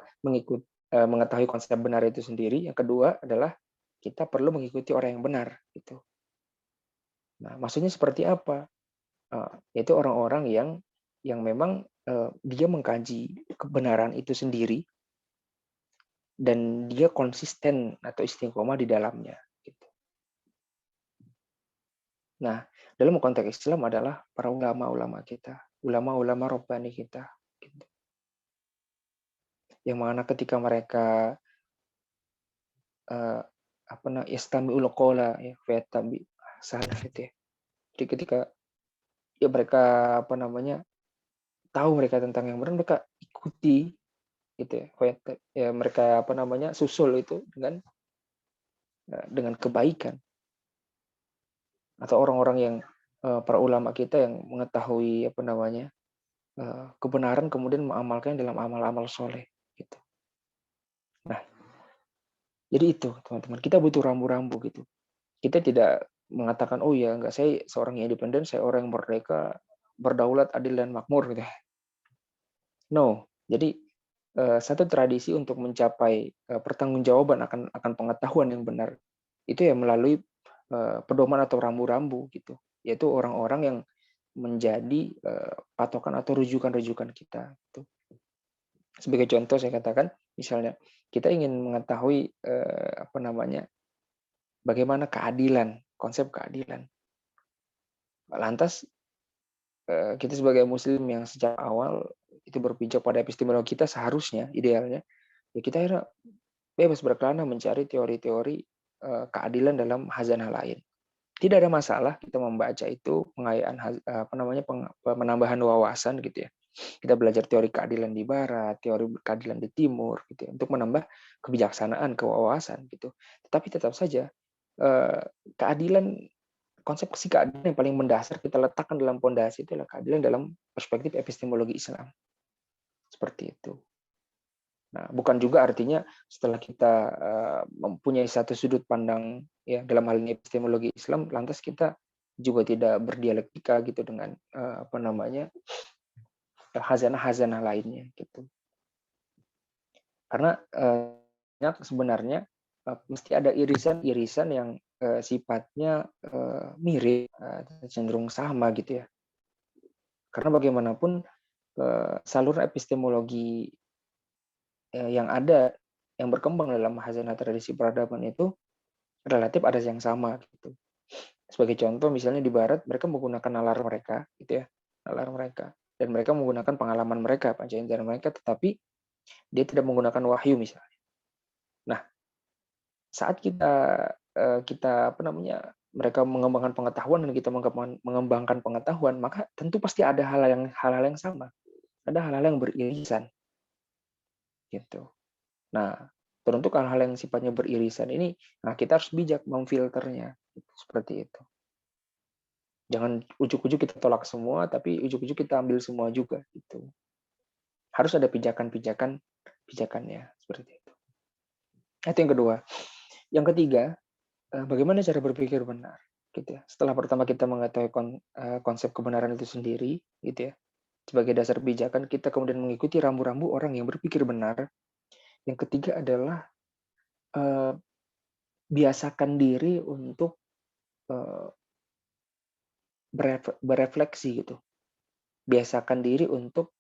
mengetahui konsep benar itu sendiri. Yang kedua adalah kita perlu mengikuti orang yang benar gitu. Nah, maksudnya seperti apa? Yaitu orang-orang yang memang dia mengkaji kebenaran itu sendiri dan dia konsisten atau istiqomah di dalamnya. Gitu. Nah, dalam konteks Islam adalah para ulama-ulama kita, ulama-ulama Rabbani kita. Gitu. Yang mana ketika mereka istami'ul qawla ya fayatabi sana gitu ya. Jadi ketika ya mereka apa namanya tahu mereka tentang yang benar, mereka ikuti gitu ya. Ya mereka apa namanya susul itu dengan kebaikan. Atau orang-orang yang para ulama kita yang mengetahui apa namanya kebenaran kemudian mengamalkan dalam amal-amal soleh gitu. Nah, jadi itu teman-teman, kita butuh rambu-rambu gitu. Kita tidak mengatakan oh ya enggak, saya seorang yang independen, saya orang yang merdeka, berdaulat, adil dan makmur gitu. No, jadi satu tradisi untuk mencapai pertanggungjawaban akan pengetahuan yang benar itu ya melalui pedoman atau rambu-rambu gitu, yaitu orang-orang yang menjadi patokan atau rujukan-rujukan kita. Gitu. Sebagai contoh saya katakan, misalnya kita ingin mengetahui apa namanya, bagaimana keadilan, konsep keadilan. Lantas kita sebagai Muslim yang sejak awal itu berpijak pada epistemologi kita, seharusnya idealnya ya kita bebas berkelana mencari teori-teori keadilan dalam hazanah lain. Tidak ada masalah kita membaca itu pengayaan apa namanya penambahan wawasan gitu ya. Kita belajar teori keadilan di barat, teori keadilan di timur gitu ya, untuk menambah kebijaksanaan, kewawasan gitu. Tetapi tetap saja keadilan, konsep keadilan yang paling mendasar kita letakkan dalam pondasi itu adalah keadilan dalam perspektif epistemologi Islam. Seperti itu. Nah, bukan juga artinya setelah kita mempunyai satu sudut pandang ya dalam hal ini epistemologi Islam, lantas kita juga tidak berdialektika gitu dengan apa namanya hazanah-hazanah lainnya gitu. Karena sebenarnya mesti ada irisan-irisan yang sifatnya mirip, cenderung sama gitu ya. Karena bagaimanapun saluran epistemologi yang ada, yang berkembang dalam khazanah tradisi peradaban itu relatif ada yang sama gitu. Sebagai contoh misalnya di barat mereka menggunakan nalar mereka gitu ya, nalar mereka, dan mereka menggunakan pengalaman mereka, panca-indera mereka, tetapi dia tidak menggunakan wahyu misalnya. Nah, saat kita mereka mengembangkan pengetahuan dan kita mengembangkan pengetahuan, maka tentu pasti ada hal-hal yang sama, ada hal-hal yang beririsan gitu. Nah, teruntuk hal-hal yang sifatnya beririsan ini, nah kita harus bijak memfilternya gitu, seperti itu. Jangan ujuk-ujuk kita tolak semua, tapi ujuk-ujuk kita ambil semua juga gitu. Harus ada pijakannya seperti itu. Itu yang kedua. Yang ketiga, bagaimana cara berpikir benar, gitu ya. Setelah pertama kita mengetahui konsep kebenaran itu sendiri, gitu ya, sebagai dasar pijakan, kita kemudian mengikuti rambu-rambu orang yang berpikir benar. Yang ketiga adalah biasakan diri untuk berefleksi, gitu. Biasakan diri untuk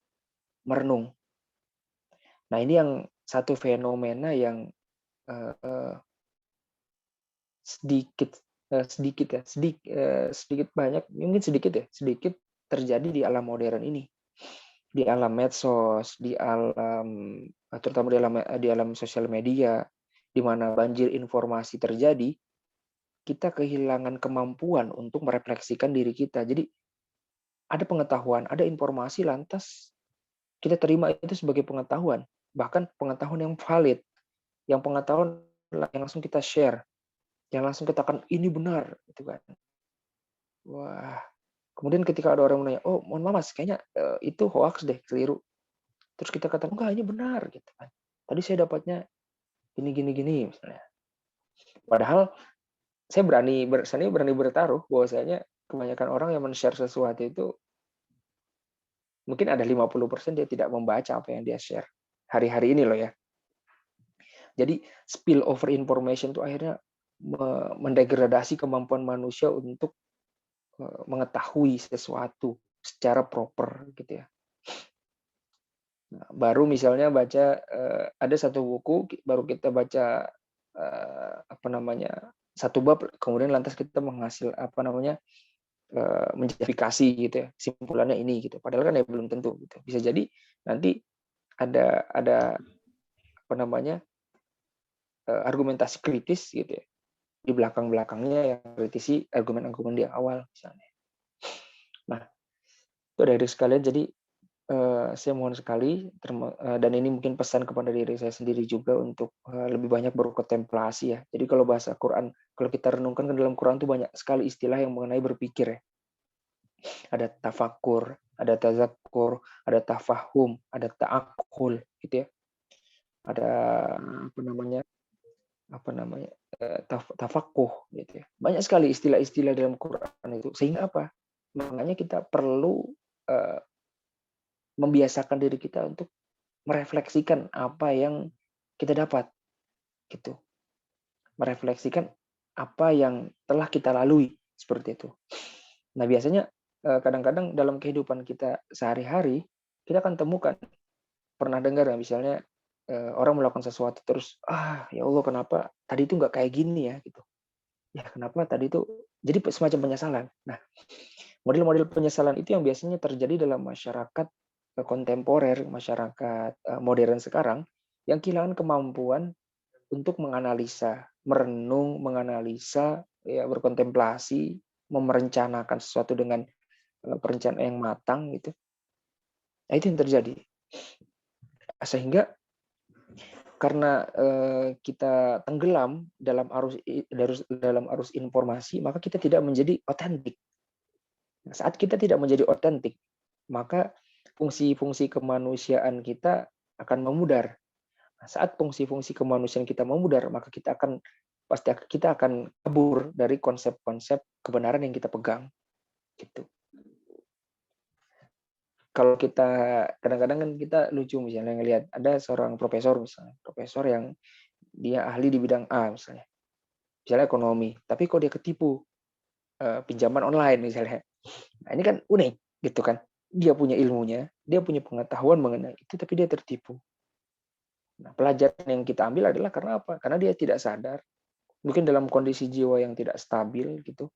merenung. Nah, ini yang satu fenomena yang sedikit banyak, mungkin sedikit terjadi di alam modern ini, di alam medsos, terutama di alam sosial media, di mana banjir informasi terjadi, kita kehilangan kemampuan untuk merefleksikan diri kita. Jadi ada pengetahuan, ada informasi, lantas kita terima itu sebagai pengetahuan, bahkan pengetahuan yang valid, yang pengetahuan yang langsung kita share, yang langsung katakan ini benar, gitu kan. Wah, kemudian ketika ada orang menanya, oh mohon maaf mas, kayaknya itu hoax deh, keliru. Terus kita katakan enggak, ini benar, gitu kan. Tadi saya dapatnya gini misalnya. Padahal saya berani bertaruh bahwasanya kebanyakan orang yang men-share sesuatu itu mungkin ada 50% dia tidak membaca apa yang dia share. Hari-hari ini loh ya. Jadi spill over information itu akhirnya mendegradasi kemampuan manusia untuk mengetahui sesuatu secara proper gitu ya. Nah, baru misalnya baca ada satu buku, baru kita baca satu bab, kemudian lantas kita menjustifikasi gitu ya, simpulannya ini gitu. Padahal kan ya belum tentu gitu. Bisa jadi nanti ada argumentasi kritis gitu ya di belakangnya yang kritisi argumen-argumen di awal misalnya. Nah, itu dari sekalian, jadi saya mohon sekali, dan ini mungkin pesan kepada diri saya sendiri juga untuk lebih banyak berkontemplasi ya. Jadi kalau bahasa Quran, kalau kita renungkan ke dalam Quran itu banyak sekali istilah yang mengenai berpikir ya. Ada tafakur, ada tazakkur, ada tafahum, ada ta'akul gitu ya. Ada tafakuh gitu ya. Banyak sekali istilah-istilah dalam Quran itu. Sehingga apa? Makanya kita perlu membiasakan diri kita untuk merefleksikan apa yang kita dapat gitu. Merefleksikan apa yang telah kita lalui seperti itu. Nah, biasanya kadang-kadang dalam kehidupan kita sehari-hari kita akan temukan, pernah dengar ya, misalnya orang melakukan sesuatu terus, ya Allah kenapa tadi itu nggak kayak gini ya gitu. Ya kenapa tadi itu, jadi semacam penyesalan. Nah, model-model penyesalan itu yang biasanya terjadi dalam masyarakat kontemporer, masyarakat modern sekarang, yang kehilangan kemampuan untuk menganalisa, merenung, menganalisa, ya, berkontemplasi, merencanakan sesuatu dengan perencanaan yang matang gitu. Nah, itu yang terjadi. Sehingga karena kita tenggelam dalam arus informasi, maka kita tidak menjadi otentik. Saat kita tidak menjadi otentik, maka fungsi-fungsi kemanusiaan kita akan memudar. Saat fungsi-fungsi kemanusiaan kita memudar, maka kita akan kabur dari konsep-konsep kebenaran yang kita pegang. Gitu. Kalau kita kadang-kadang kan kita lucu misalnya ngelihat ada seorang profesor yang dia ahli di bidang A misalnya ekonomi, tapi kok dia ketipu pinjaman online misalnya. Nah, ini kan unik gitu kan. Dia punya ilmunya, dia punya pengetahuan mengenai itu, tapi dia tertipu. Nah, pelajaran yang kita ambil adalah karena apa? Karena dia tidak sadar, mungkin dalam kondisi jiwa yang tidak stabil gitu,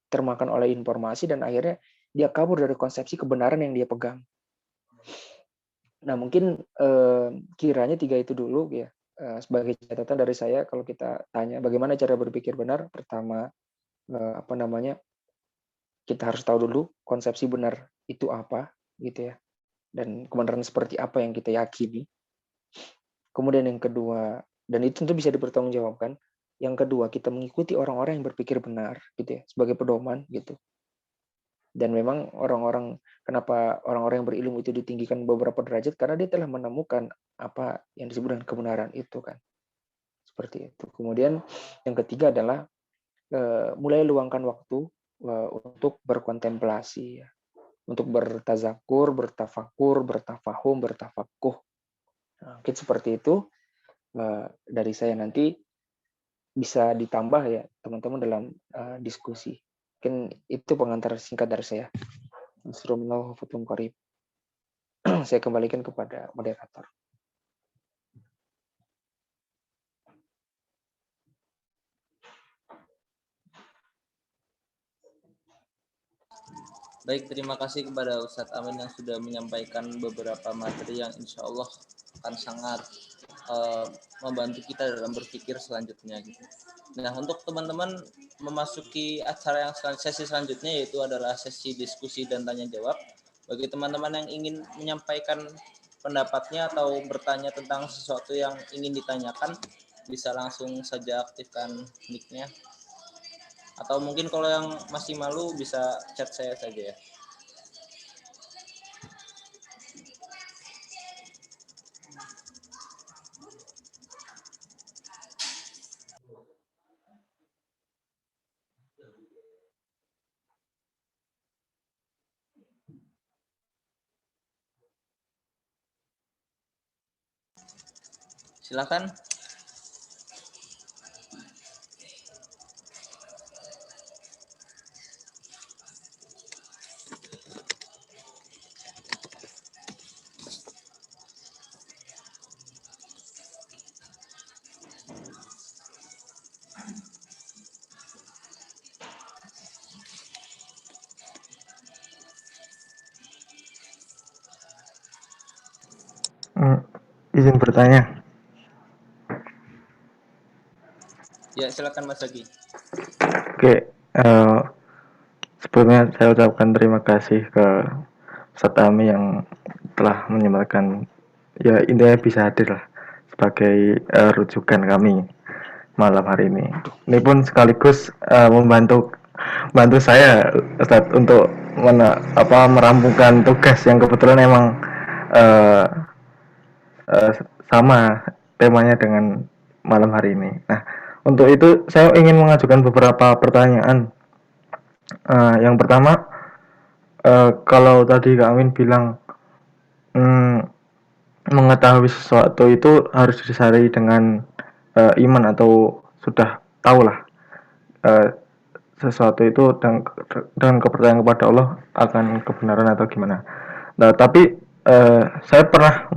termakan oleh informasi dan akhirnya dia kabur dari konsepsi kebenaran yang dia pegang. Nah, mungkin kiranya 3 itu dulu ya, sebagai catatan dari saya kalau kita tanya bagaimana cara berpikir benar. Pertama, kita harus tahu dulu konsepsi benar itu apa gitu ya, dan kebenaran seperti apa yang kita yakini. Kemudian yang kedua, dan itu tentu bisa dipertanggungjawabkan. Yang kedua, kita mengikuti orang-orang yang berpikir benar gitu ya, sebagai pedoman gitu. Dan memang kenapa orang-orang yang berilmu itu ditinggikan beberapa derajat, karena dia telah menemukan apa yang disebut dengan kebenaran itu kan. Seperti itu. Kemudian yang ketiga adalah mulai luangkan waktu untuk berkontemplasi ya. Untuk bertazakur, bertafakur, bertafahum, bertafakuh. Nah, mungkin seperti itu dari saya. Nanti bisa ditambah ya teman-teman dalam diskusi. Mungkin itu pengantar singkat dari saya. Assalamualaikum warahmatullahi wabarakatuh. Saya kembalikan kepada moderator. Baik, terima kasih kepada Ustadz Amin yang sudah menyampaikan beberapa materi yang insya Allah akan sangat membantu kita dalam berpikir selanjutnya gitu. Nah, untuk teman-teman memasuki acara yang sesi selanjutnya, yaitu adalah sesi diskusi dan tanya jawab. Bagi teman-teman yang ingin menyampaikan pendapatnya atau bertanya tentang sesuatu yang ingin ditanyakan, bisa langsung saja aktifkan mic-nya. Atau mungkin kalau yang masih malu bisa chat saya saja ya. Silakan. Izin bertanya. Ya, silakan Mas Zaki. Oke, sebelumnya saya ucapkan terima kasih ke Ustadz Ami yang telah menyempatkan, ya intinya bisa hadir lah sebagai rujukan kami malam hari ini. Ini pun sekaligus membantu saya Ustadz untuk merampungkan tugas yang kebetulan emang sama temanya dengan malam hari ini. Nah, untuk itu saya ingin mengajukan beberapa pertanyaan. Yang pertama, kalau tadi Kak Amin bilang mengetahui sesuatu itu harus disertai dengan iman atau sudah tahulah sesuatu itu dengan kepercayaan kepada Allah akan kebenaran atau gimana. Nah, tapi saya pernah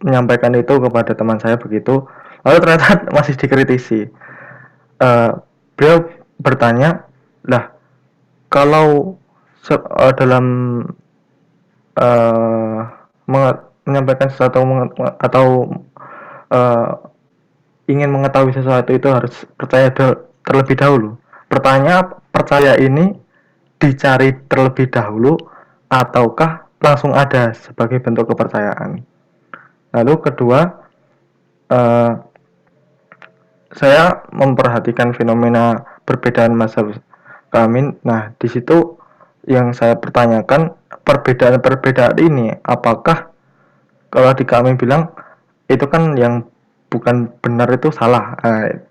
menyampaikan itu kepada teman saya begitu, lalu ternyata masih dikritisi. Beliau bertanya, lah kalau dalam menyampaikan sesuatu atau ingin mengetahui sesuatu itu harus percaya terlebih dahulu. Pertanyaan percaya ini dicari terlebih dahulu ataukah langsung ada sebagai bentuk kepercayaan. Lalu kedua, saya memperhatikan fenomena perbedaan mazhab kami. Nah, di situ yang saya pertanyakan, perbedaan ini apakah kalau di kami bilang itu kan yang bukan benar itu salah.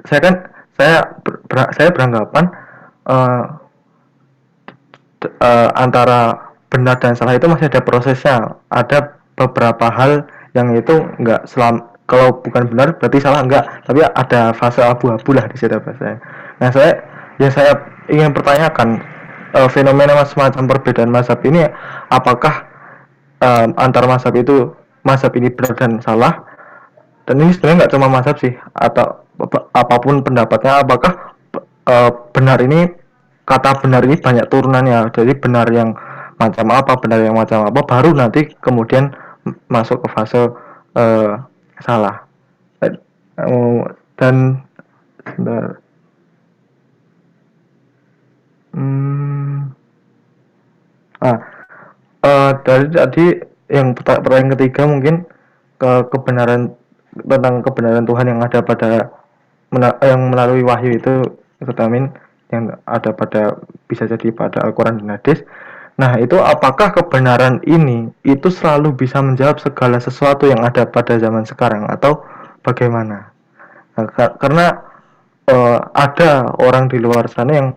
Saya beranggapan antara benar dan salah itu masih ada prosesnya. Ada beberapa hal yang itu enggak kalau bukan benar berarti salah enggak, tapi ada fase abu-abu lah di situ bahasanya. Nah, saya ingin pertanyakan fenomena semacam perbedaan mazhab ini, apakah antar mazhab ini benar dan salah Dan ini sebenarnya nggak cuma mazhab sih, atau apapun pendapatnya, apakah benar ini, kata benar ini banyak turunannya. Jadi benar yang macam apa, benar yang macam apa, baru nanti kemudian masuk ke fase salah. Dan sebentar. Ah, dari tadi yang pertanyaan ketiga mungkin kebenaran, tentang kebenaran Tuhan yang ada pada yang melalui wahyu itu, vitamin yang ada pada, bisa jadi pada Al-Quran dan hadis. Nah, itu apakah kebenaran ini itu selalu bisa menjawab segala sesuatu yang ada pada zaman sekarang, atau bagaimana? Nah, karena ada orang di luar sana yang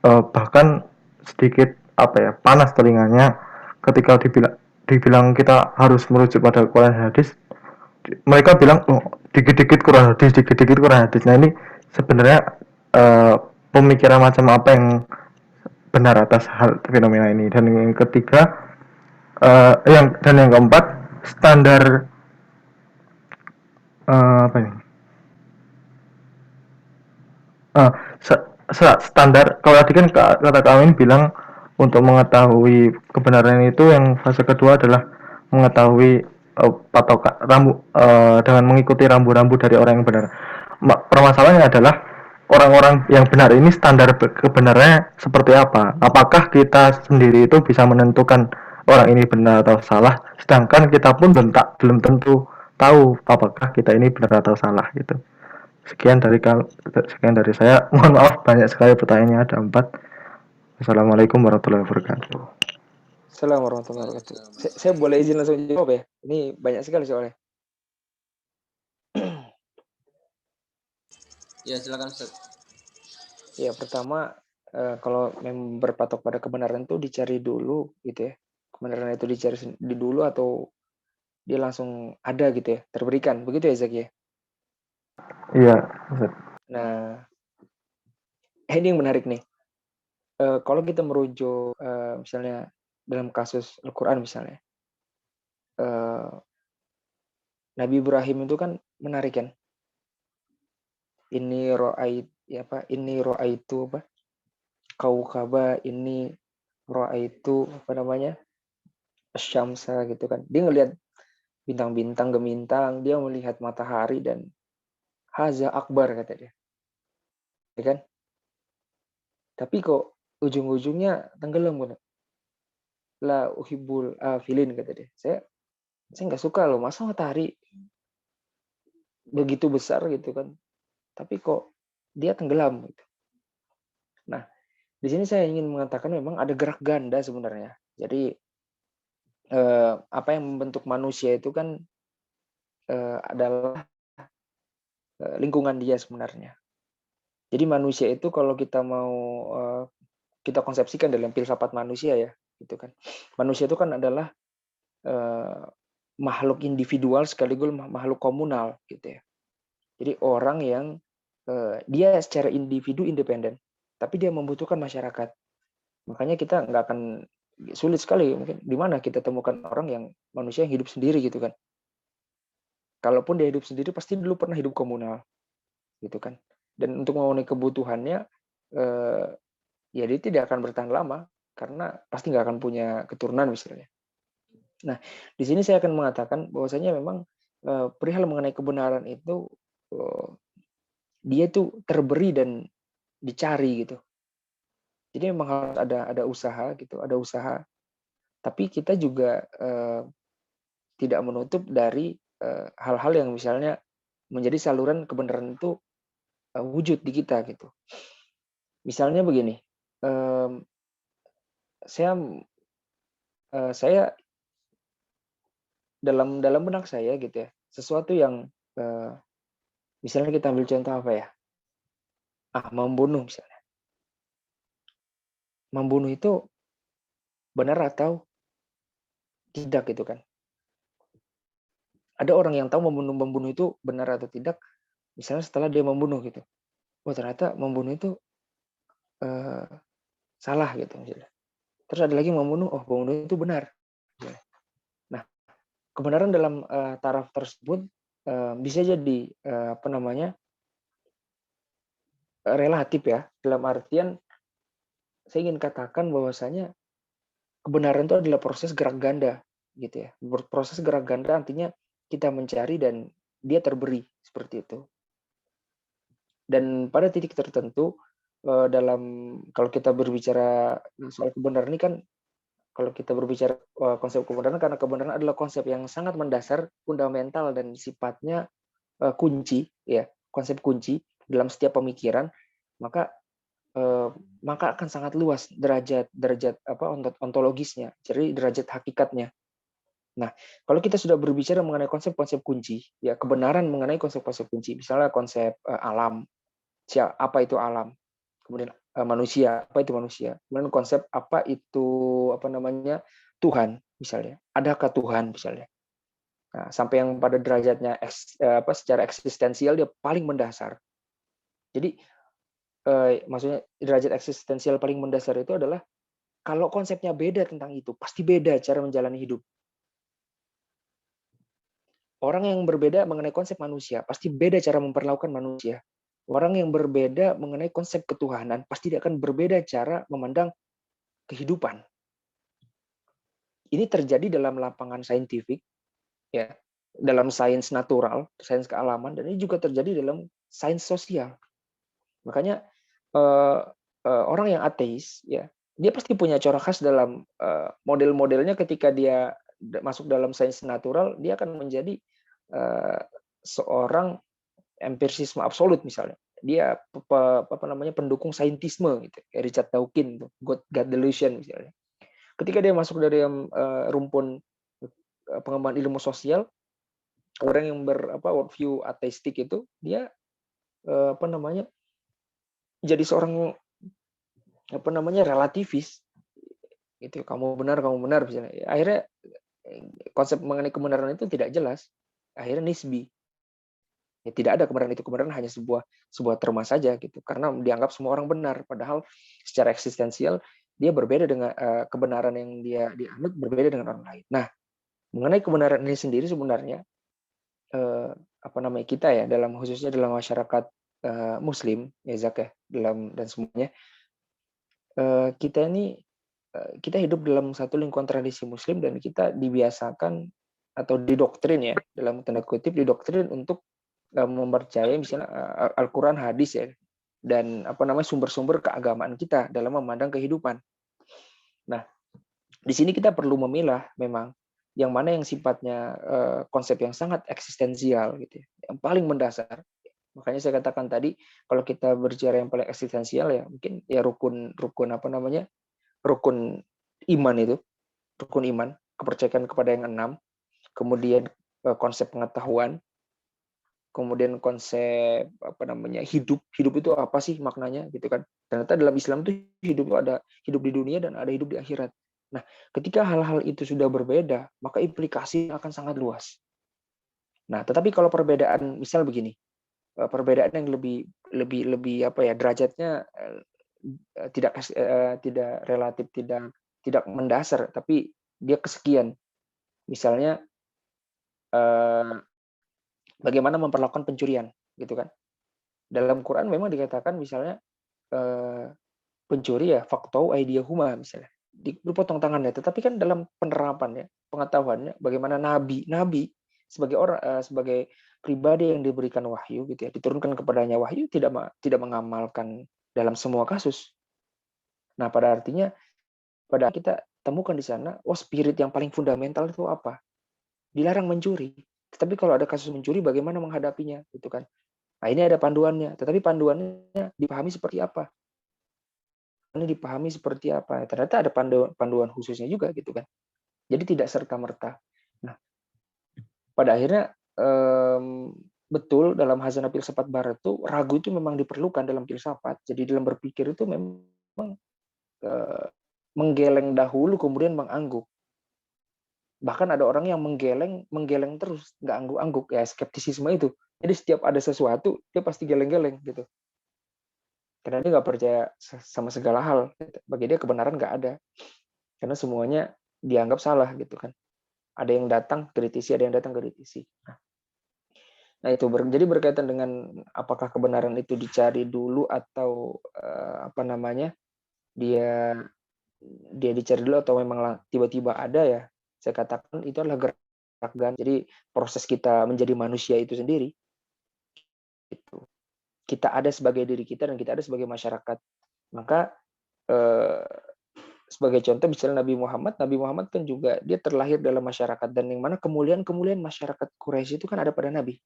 bahkan sedikit apa ya, panas telinganya ketika dibilang kita harus merujuk pada Quran dan hadis. Mereka bilang, oh, dikit-dikit Quran hadis, dikit-dikit Quran hadis. Nah, ini sebenarnya pemikiran macam apa yang benar atas hal fenomena ini. Dan yang ketiga, yang keempat, standar apa ini? Uh, Standar, kalau tadi kan kata kami bilang untuk mengetahui kebenaran itu yang fase kedua adalah mengetahui patokan dengan mengikuti rambu-rambu dari orang yang benar. Permasalahannya adalah orang-orang yang benar ini standar kebenarannya seperti apa? Apakah kita sendiri itu bisa menentukan orang ini benar atau salah, sedangkan kita pun belum tentu tahu apakah kita ini benar atau salah gitu. Sekian dari saya. Mohon maaf banyak sekali pertanyaannya, ada 4. Assalamualaikum warahmatullahi wabarakatuh. Assalamualaikum warahmatullahi wabarakatuh. Saya boleh izin langsung jawab ya? Ini banyak sekali soalnya. Ya, silakan Ustaz. Ya, pertama kalau memang berpatok pada kebenaran itu dicari dulu gitu ya. Kebenaran itu dicari dulu atau dia langsung ada gitu ya, terberikan. Begitu ya, Zaki ya? Iya, Ustaz. Nah, ini yang menarik nih. Kalau kita merujuk misalnya dalam kasus Al-Quran misalnya, Nabi Ibrahim itu kan menarik kan. Ini ro'aitu apa? Kaukaba, ini ro'aitu apa namanya? Syamsa gitu kan. Dia ngelihat bintang-bintang gemintang, dia melihat matahari dan haza akbar kata dia. Ya kan? Tapi kok ujung-ujungnya tenggelam kan. La uhibul afilin kata dia. Saya nggak suka loh, masa matahari begitu besar gitu kan. Tapi kok dia tenggelam gitu. Nah, di sini saya ingin mengatakan memang ada gerak ganda sebenarnya. Jadi apa yang membentuk manusia itu kan adalah lingkungan dia sebenarnya. Jadi manusia itu kalau kita mau kita konsepsikan dalam filsafat manusia ya, gitu kan. Manusia itu kan adalah makhluk individual sekaligus makhluk komunal gitu ya. Jadi orang yang dia secara individu independen, tapi dia membutuhkan masyarakat. Makanya kita nggak akan, sulit sekali mungkin di mana kita temukan orang yang manusia yang hidup sendiri gitu kan. Kalaupun dia hidup sendiri pasti dulu pernah hidup komunal gitu kan. Dan untuk memenuhi kebutuhannya ya dia tidak akan bertahan lama karena pasti nggak akan punya keturunan misalnya. Nah, di sini saya akan mengatakan bahwasanya memang perihal mengenai kebenaran itu dia itu terberi dan dicari gitu. Jadi memang harus ada usaha gitu, ada usaha. Tapi kita juga tidak menutup dari hal-hal yang misalnya menjadi saluran kebenaran itu wujud di kita gitu. Misalnya begini, saya dalam benak saya gitu ya, sesuatu yang misalnya kita ambil contoh apa ya, membunuh misalnya. Membunuh itu benar atau tidak gitu kan. Ada orang yang tahu membunuh itu benar atau tidak, misalnya setelah dia membunuh gitu. Wah ternyata membunuh itu salah gitu misalnya. Terus ada lagi yang membunuh, oh membunuh itu benar. Nah, kebenaran dalam taraf tersebut bisa jadi relatif ya, dalam artian saya ingin katakan bahwasanya kebenaran itu adalah proses gerak ganda gitu ya. Proses gerak ganda artinya kita mencari dan dia terberi seperti itu. Dan pada titik tertentu dalam kalau kita berbicara soal kebenaran ini kan, kalau kita berbicara konsep kebenaran, karena kebenaran adalah konsep yang sangat mendasar, fundamental dan sifatnya kunci ya, konsep kunci dalam setiap pemikiran, maka akan sangat luas derajat ontologisnya, jadi derajat hakikatnya. Nah, kalau kita sudah berbicara mengenai konsep-konsep kunci, ya kebenaran mengenai konsep-konsep kunci, misalnya konsep alam, apa itu alam, kemudian manusia, apa itu manusia, kemudian konsep apa itu Tuhan misalnya, adakah Tuhan misalnya. Nah, sampai yang pada derajatnya secara eksistensial dia paling mendasar. Jadi maksudnya derajat eksistensial paling mendasar itu adalah kalau konsepnya beda tentang itu, pasti beda cara menjalani hidup. Orang yang berbeda mengenai konsep manusia, pasti beda cara memperlakukan manusia. Orang yang berbeda mengenai konsep ketuhanan, pasti dia akan berbeda cara memandang kehidupan. Ini terjadi dalam lapangan saintifik, ya, dalam sains natural, sains kealaman, dan ini juga terjadi dalam sains sosial. Makanya orang yang ateis, ya, dia pasti punya corak khas dalam model-modelnya. Ketika dia masuk dalam sains natural, dia akan menjadi seorang empirisisme absolut misalnya. Dia pendukung saintisme gitu, kayak Richard Dawkins, God delusion misalnya. Ketika dia masuk dari rumpun pengembangan ilmu sosial, orang yang worldview ateistik itu dia jadi seorang relativis gitu. Kamu benar misalnya. Akhirnya konsep mengenai kebenaran itu tidak jelas, akhirnya nisbi. Ya, tidak ada kebenaran, itu kebenaran hanya sebuah terma saja gitu, karena dianggap semua orang benar, padahal secara eksistensial dia berbeda dengan kebenaran yang dia dianut, berbeda dengan orang lain. Nah, mengenai kebenaran ini sendiri sebenarnya kita ya, khususnya dalam masyarakat Muslim ya Zak ya, dan semuanya, kita hidup dalam satu lingkungan tradisi Muslim, dan kita dibiasakan atau didoktrin ya, dalam tanda kutip didoktrin untuk mempercayai misalnya Al-Quran, hadis ya, dan sumber-sumber keagamaan kita dalam memandang kehidupan. Nah, di sini kita perlu memilah memang yang mana yang sifatnya konsep yang sangat eksistensial gitu ya, yang paling mendasar. Makanya saya katakan tadi, kalau kita berbicara yang paling eksistensial ya mungkin ya rukun iman itu, rukun iman, kepercayaan kepada yang 6, kemudian konsep pengetahuan, kemudian konsep hidup itu apa sih maknanya gitu kan. Ternyata dalam Islam tuh hidup itu ada hidup di dunia dan ada hidup di akhirat. Nah, ketika hal-hal itu sudah berbeda, maka implikasi akan sangat luas. Nah, tetapi kalau perbedaan misal begini, perbedaan yang lebih derajatnya tidak relatif, tidak mendasar, tapi dia kesekian. Misalnya bagaimana memperlakukan pencurian gitu kan. Dalam Quran memang dikatakan misalnya pencuri ya faktau aidiyahuma misalnya, dipotong tangannya, tetapi kan dalam penerapannya, pengetahuannya, bagaimana nabi sebagai pribadi yang diberikan wahyu gitu ya, diturunkan kepadanya wahyu, tidak mengamalkan dalam semua kasus. Nah, pada kita temukan di sana, spirit yang paling fundamental itu apa? Dilarang mencuri. Tetapi kalau ada kasus mencuri, bagaimana menghadapinya, gitu kan? Nah, ini ada panduannya. Tetapi panduannya dipahami seperti apa? Ini dipahami seperti apa? Ternyata ada panduan khususnya juga, gitu kan? Jadi tidak serta merta. Nah, pada akhirnya betul dalam Hazanah Filsafat Barat itu ragu itu memang diperlukan dalam filsafat. Jadi dalam berpikir itu memang menggeleng dahulu kemudian mengangguk. Bahkan ada orang yang menggeleng terus, nggak angguk-angguk, ya skeptisisme itu. Jadi setiap ada sesuatu dia pasti geleng-geleng gitu, karena dia nggak percaya sama segala hal. Bagi dia kebenaran nggak ada, karena semuanya dianggap salah gitu kan. Ada yang datang kritisi, ada yang datang kritisi. Nah, Nah itu jadi berkaitan dengan apakah kebenaran itu dicari dulu atau apa namanya dia dia dicari dulu atau memang tiba-tiba ada ya. Saya katakan itu adalah gerak ganti. Jadi proses kita menjadi manusia itu sendiri itu kita ada sebagai diri kita dan kita ada sebagai masyarakat. Maka sebagai contoh misalnya Nabi Muhammad kan juga dia terlahir dalam masyarakat dan yang mana kemuliaan masyarakat Quraisy itu kan ada pada Nabi.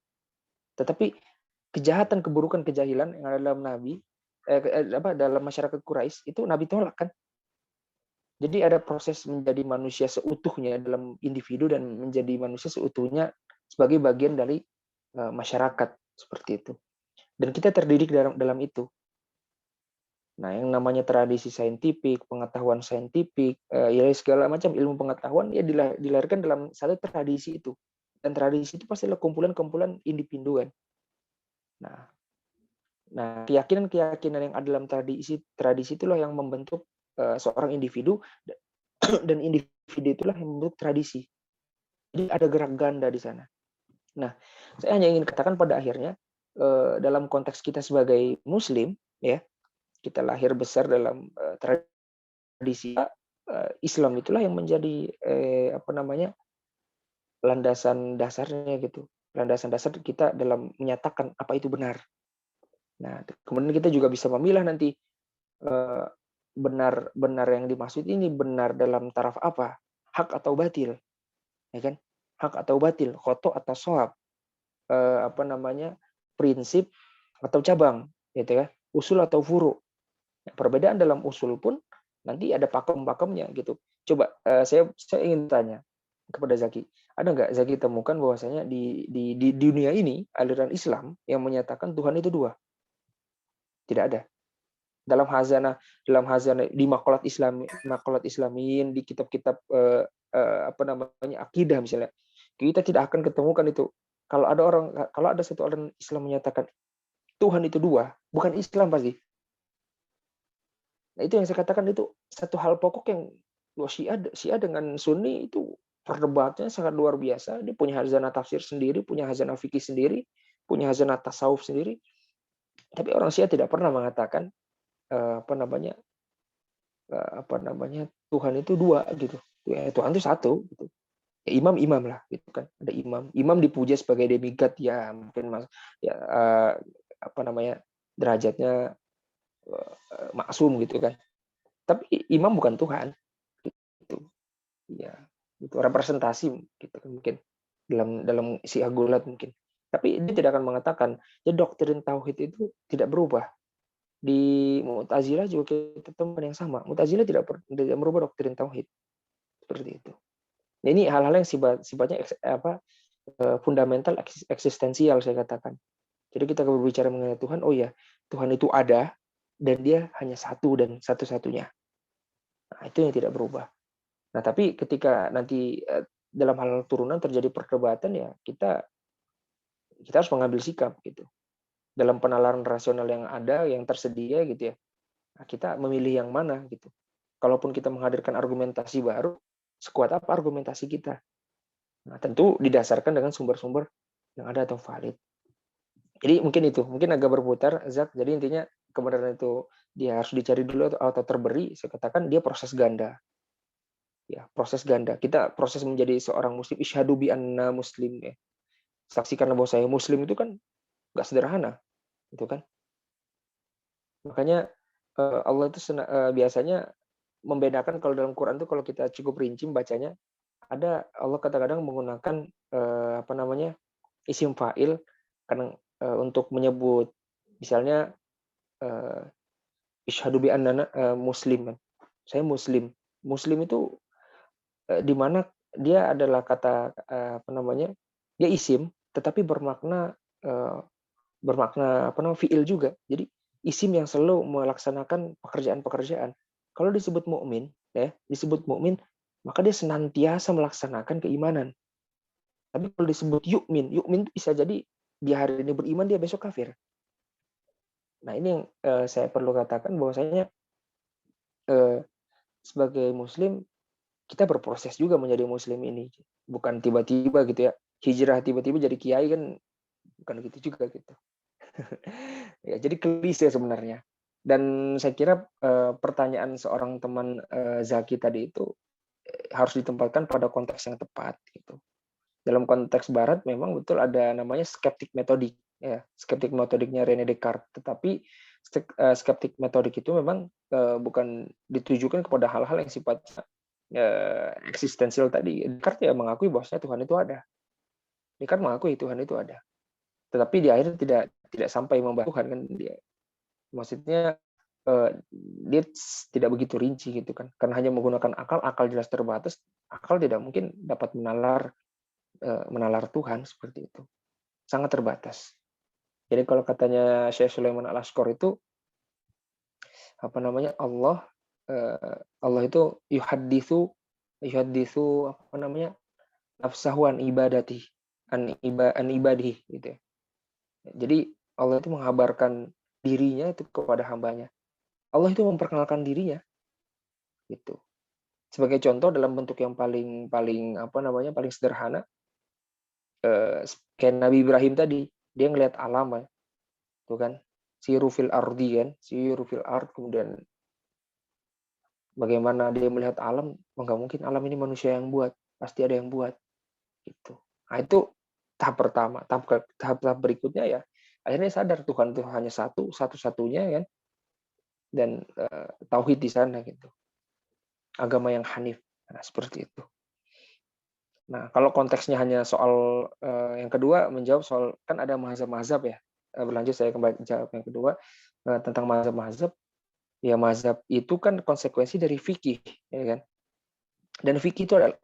Tetapi kejahatan, keburukan, kejahilan yang ada dalam Nabi dalam masyarakat Quraisy itu Nabi tolak kan. Jadi ada proses menjadi manusia seutuhnya dalam individu dan menjadi manusia seutuhnya sebagai bagian dari masyarakat seperti itu. Dan kita terdidik dalam itu. Nah, yang namanya tradisi saintifik, pengetahuan saintifik, ya segala macam ilmu pengetahuan ya dilahirkan dalam satu tradisi itu. Dan tradisi itu pasti adalah kumpulan-kumpulan individu kan. Nah, keyakinan-keyakinan yang ada dalam tradisi itulah yang membentuk seorang individu dan individu itulah yang membentuk tradisi. Jadi ada gerak ganda di sana. Nah, saya hanya ingin katakan pada akhirnya dalam konteks kita sebagai Muslim, ya kita lahir besar dalam tradisi Islam itulah yang menjadi landasan dasarnya gitu, landasan dasar kita dalam menyatakan apa itu benar. Nah, kemudian kita juga bisa memilah nanti benar yang dimaksud ini benar dalam taraf apa, hak atau batil, ya kan? Hak atau batil, khoto atau shawab, prinsip atau cabang, gitu ya, usul atau furu. Perbedaan dalam usul pun nanti ada pakem-pakemnya gitu. Coba saya ingin tanya kepada Zaki, ada nggak Zaki temukan bahwasanya di dunia ini aliran Islam yang menyatakan Tuhan itu dua? Tidak ada. Dalam hazanah di makolat Islamin, di kitab-kitab akidah misalnya, kita tidak akan ketemukan itu. Kalau ada satu orang Islam menyatakan Tuhan itu dua, bukan Islam pasti. Nah, itu yang saya katakan itu satu hal pokok yang Syiah dengan Sunni itu perdebatannya sangat luar biasa. Dia punya hazanah tafsir sendiri, punya hazanah fikih sendiri, punya hazanah tasawuf sendiri. Tapi orang Syiah tidak pernah mengatakan Tuhan itu dua gitu. Tuhan itu satu gitu. Ya, imam lah gitu kan. Ada imam dipuja sebagai demigod ya mungkin derajatnya maksum gitu kan. Tapi imam bukan Tuhan gitu. Ya, itu representasi gitu kan mungkin dalam Syiah Gulat mungkin. Tapi dia tidak akan mengatakan ya doktrin tauhid itu tidak berubah. Di Mu'tazilah juga kita temukan yang sama. Mu'tazilah tidak merubah doktrin tauhid. Seperti itu. Nah, ini hal-hal yang sifatnya fundamental eksistensial saya katakan. Jadi kita berbicara mengenai Tuhan, oh ya, Tuhan itu ada dan dia hanya satu dan satu-satunya. Nah, itu yang tidak berubah. Nah, tapi ketika nanti dalam hal turunan terjadi perdebatan ya kita harus mengambil sikap gitu. Dalam penalaran rasional yang ada, yang tersedia gitu ya, nah, kita memilih yang mana gitu. Kalaupun kita menghadirkan argumentasi baru, sekuat apa argumentasi kita? Nah, tentu didasarkan dengan sumber-sumber yang ada atau valid. Jadi mungkin agak berputar, Zak. Jadi intinya kebenaran itu dia harus dicari dulu atau terberi. Saya katakan dia proses ganda. Ya, proses ganda. Kita proses menjadi seorang muslim, isyhadu bi anna muslim ya. Saksikan bahwa saya muslim itu kan nggak sederhana. Itu kan. Makanya Allah itu biasanya membedakan kalau dalam Quran itu kalau kita cukup rinci bacanya ada Allah kadang-kadang menggunakan isim fa'il karena untuk menyebut misalnya isyhadu bi annana muslim. Saya muslim. Muslim itu di mana dia adalah kata dia isim tetapi bermakna fiil juga. Jadi isim yang selalu melaksanakan pekerjaan-pekerjaan. Kalau disebut mukmin, maka dia senantiasa melaksanakan keimanan. Tapi kalau disebut yu'min bisa jadi dia hari ini beriman, dia besok kafir. Nah, ini yang saya perlu katakan bahwasanya sebagai muslim kita berproses juga menjadi muslim ini. Bukan tiba-tiba gitu ya. Hijrah tiba-tiba jadi kiai kan bukan gitu juga gitu. Ya, jadi klise sebenarnya. Dan saya kira pertanyaan seorang teman Zaki tadi itu harus ditempatkan pada konteks yang tepat gitu. Dalam konteks Barat memang betul ada namanya skeptik metodik, ya, skeptik metodiknya René Descartes. Tetapi skeptik metodik itu memang bukan ditujukan kepada hal-hal yang sifatnya eksistensial tadi. Descartes ya mengakui bahwasanya Tuhan itu ada. Descartes mengakui Tuhan itu ada. Tetapi di akhir tidak sampai membahas Tuhan kan dia. Maksudnya dia tidak begitu rinci gitu kan, karena hanya menggunakan akal jelas terbatas, akal tidak mungkin dapat menalar Tuhan seperti itu, sangat terbatas. Jadi kalau katanya Syekh Sulaiman Al-Ashqar itu apa namanya, Allah itu yuhaditsu apa namanya, nafsahu an ibadati an ibadihi gitu ya. Jadi Allah itu mengabarkan dirinya itu kepada hambanya. Allah itu memperkenalkan dirinya gitu. Sebagai contoh dalam bentuk yang paling sederhana, kayak Nabi Ibrahim tadi, dia ngelihat alam kan, tuh kan, siru fil ardi kan, siru fil ard, kemudian bagaimana dia melihat alam, nggak mungkin alam ini manusia yang buat, pasti ada yang buat gitu. Nah itu tahap pertama. Tahap berikutnya ya akhirnya sadar Tuhan itu hanya satu-satunya kan, dan tauhid di sana gitu, agama yang hanif. Nah, seperti itu. Nah, kalau konteksnya hanya soal yang kedua, menjawab soal kan ada mazhab-mazhab ya. Berlanjut saya kembali jawab yang kedua tentang mazhab-mazhab. Ya mazhab itu kan konsekuensi dari fikih, ya kan. Dan fikih itu adalah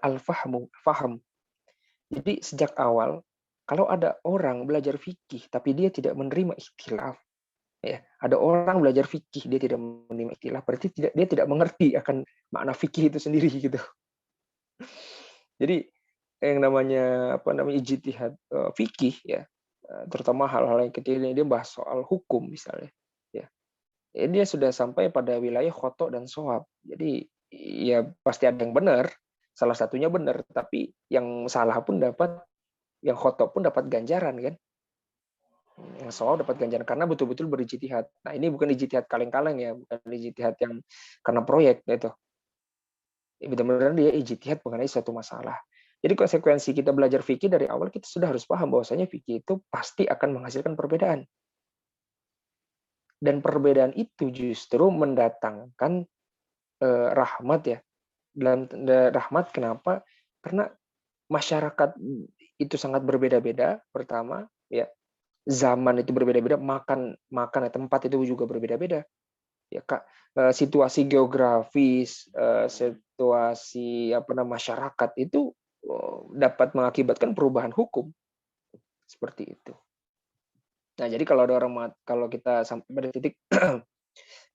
faham. Jadi sejak awal kalau ada orang belajar fikih tapi dia tidak menerima ikhtilaf, ya, ada orang belajar fikih dia tidak menerima ikhtilaf, berarti dia tidak mengerti akan makna fikih itu sendiri gitu. Jadi yang namanya ijtihad fikih ya, terutama hal-hal yang kecil ini, dia bahas soal hukum misalnya ya, dia sudah sampai pada wilayah khoto dan shawab. Jadi ya pasti ada yang benar, salah satunya benar, tapi yang salah pun dapat, yang khoto pun dapat ganjaran kan, yang shawab dapat ganjaran karena betul-betul berijtihad. Nah ini bukan ijtihad kaleng-kaleng ya, bukan ijtihad yang karena proyek gitu, benar-benar dia ijtihad mengenai suatu masalah. Jadi konsekuensi kita belajar fikih dari awal, kita sudah harus paham bahwasanya fikih itu pasti akan menghasilkan perbedaan. Dan perbedaan itu justru mendatangkan rahmat ya. Dalam rahmat kenapa? Karena masyarakat itu sangat berbeda-beda, pertama ya. Zaman itu berbeda-beda, makan tempat itu juga berbeda-beda. Ya Kak, situasi geografis, situasi masyarakat itu dapat mengakibatkan perubahan hukum seperti itu. Nah, jadi kalau ada orang, kalau kita sampai pada titik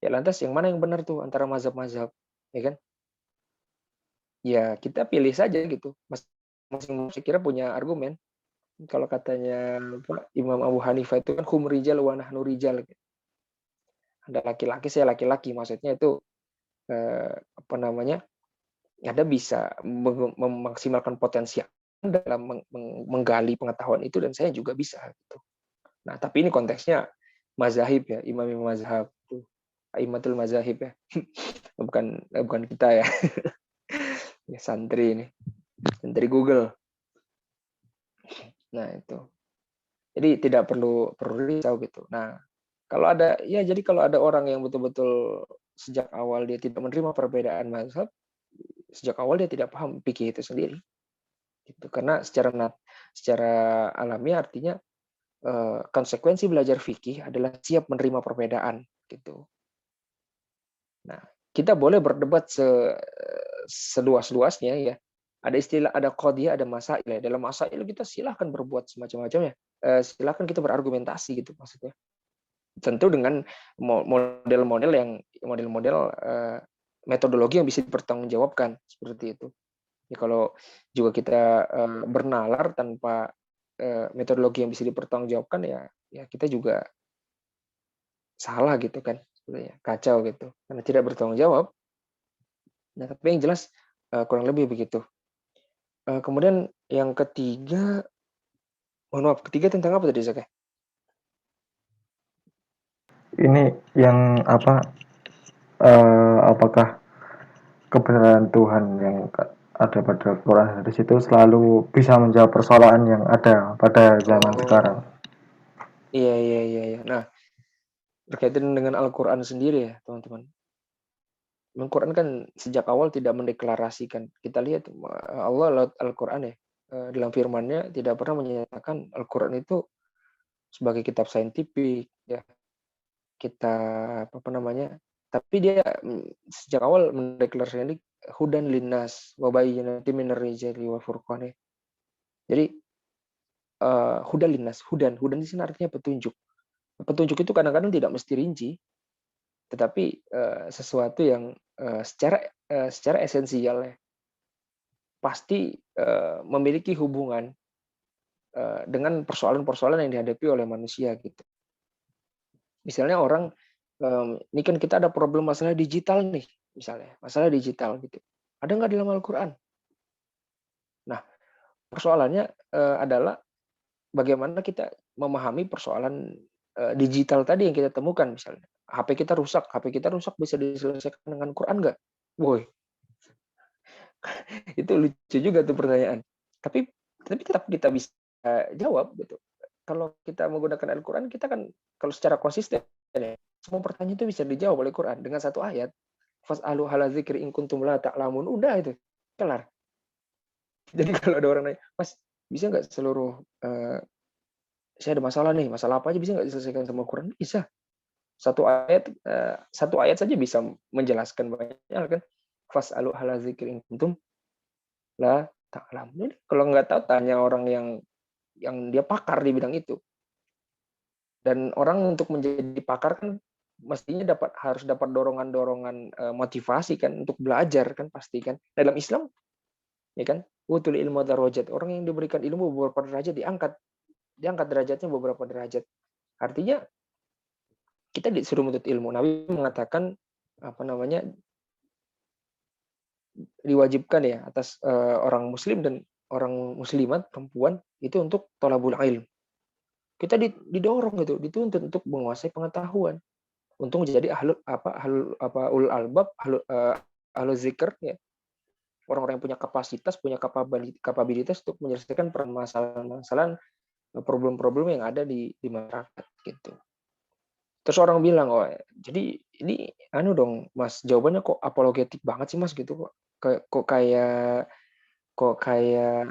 ya lantas yang mana yang benar tuh antara mazhab-mazhab, ya kan? Ya kita pilih saja gitu. Masing-masing saya kira punya argumen. Kalau katanya Imam Abu Hanifah itu kan hum rijal wa nahnu rijal. Ada laki-laki, saya laki-laki, maksudnya itu Anda bisa memaksimalkan potensi dalam menggali pengetahuan itu, dan saya juga bisa gitu. Nah, tapi ini konteksnya mazahib ya, imam mazhab itu, aimatul mazahib ya. bukan kita ya. Ya santri ini. Santri Google. Nah, itu. Jadi tidak perlu risau gitu. Nah, kalau ada orang yang betul-betul sejak awal dia tidak menerima perbedaan mazhab, sejak awal dia tidak paham fikih itu sendiri. Gitu. Karena secara alamiah artinya konsekuensi belajar fikih adalah siap menerima perbedaan gitu. Nah, kita boleh berdebat seluas-luasnya ya. Ada istilah, ada qadiyah, ada masail. Dalam masail kita silahkan berbuat semacam-macam ya. Silahkan kita berargumentasi gitu maksudnya. Tentu dengan model-model metodologi yang bisa dipertanggungjawabkan seperti itu. Ya, kalau juga kita bernalar tanpa metodologi yang bisa dipertanggungjawabkan ya kita juga salah gitu kan, sebenarnya kacau gitu karena tidak bertanggung jawab. Nah, tapi yang jelas kurang lebih begitu. Kemudian yang ketiga Mohon maaf, ketiga tentang apa tadi Zak? Ini yang apa? Apakah kebenaran Tuhan yang ada pada Quran hadis itu selalu bisa menjawab persoalan yang ada pada zaman sekarang? Oh, iya. Nah, berkaitan dengan Al-Quran sendiri ya, teman-teman. Al-Quran kan sejak awal tidak mendeklarasikan. Kita lihat Allah lewat Al-Quran ya, dalam firman-Nya tidak pernah menyatakan Al-Quran itu sebagai kitab saintifik, ya, kita apa namanya? Tapi dia sejak awal mendeklarasikan ini hudan linnas wa bayyinatin minar rijali wal furqan. Jadi hudan linnas, hudan di sini artinya petunjuk. Petunjuk itu kadang-kadang tidak mesti rinci, tetapi sesuatu yang secara esensial ya, pasti memiliki hubungan dengan persoalan-persoalan yang dihadapi oleh manusia gitu. Misalnya orang ini kan kita ada problem masalah digital nih, misalnya masalah digital gitu. Ada nggak dalam Al-Quran? Nah, persoalannya adalah bagaimana kita memahami persoalan digital tadi yang kita temukan, misalnya HP kita rusak bisa diselesaikan dengan Quran nggak? Woi, itu lucu juga tuh pertanyaan. Tapi tetap kita bisa jawab gitu. Kalau kita menggunakan Al-Quran, kita kan kalau secara konsisten ya, semua pertanyaan itu bisa dijawab oleh Quran dengan satu ayat. Fas'alu ala dzikri in kuntum la ta'lamun. Udah itu, kelar. Jadi kalau ada orang nanya, Mas, bisa nggak seluruh saya ada masalah nih, masalah apa aja bisa nggak diselesaikan sama Quran? Bisa. Satu ayat saja bisa menjelaskan banyak hal kan. Fas'alu ala dzikri in kuntum la ta'lamun. Kalau nggak tahu tanya orang yang dia pakar di bidang itu. Dan orang untuk menjadi pakar kan mestinya harus dapat dorongan-dorongan motivasi kan untuk belajar kan pasti kan. Dalam Islam ya kan, utul ilmu darajat. Orang yang diberikan ilmu beberapa derajat diangkat derajatnya beberapa derajat. Artinya kita disuruh menuntut ilmu. Nabi mengatakan apa namanya, diwajibkan ya atas orang muslim dan orang muslimat perempuan itu untuk thalabul ilm. Kita didorong gitu, dituntut untuk menguasai pengetahuan, untuk menjadi ulul albab, ahlu zikr ya. Orang-orang yang punya kapasitas, punya kapabilitas untuk menyelesaikan permasalahan-permasalahan, problem-problem yang ada di masyarakat gitu. Terus orang bilang, oh jadi ini anu dong Mas, jawabannya kok apologetik banget sih Mas gitu kok. Kok kayak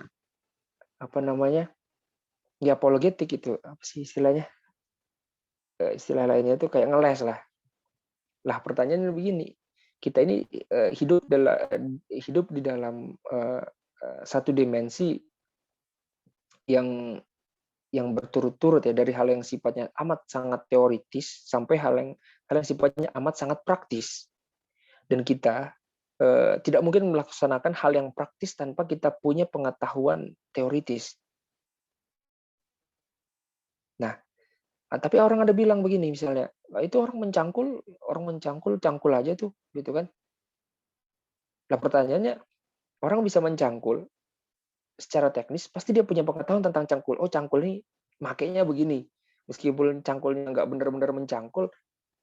apa namanya? Ya apologetik gitu. Apa sih istilahnya? Istilah lainnya itu kayak ngeles lah. Lah pertanyaannya begini, kita ini hidup di dalam satu dimensi yang berturut-turut ya, dari hal yang sifatnya amat sangat teoritis sampai hal yang sifatnya amat sangat praktis. Dan kita tidak mungkin melaksanakan hal yang praktis tanpa kita punya pengetahuan teoritis. Nah, tapi orang ada bilang begini misalnya, itu orang mencangkul aja tuh, gitu kan. Nah pertanyaannya, orang bisa mencangkul secara teknis, pasti dia punya pengetahuan tentang cangkul. Oh cangkul ini makainya begini. Meskipun cangkulnya nggak benar-benar mencangkul,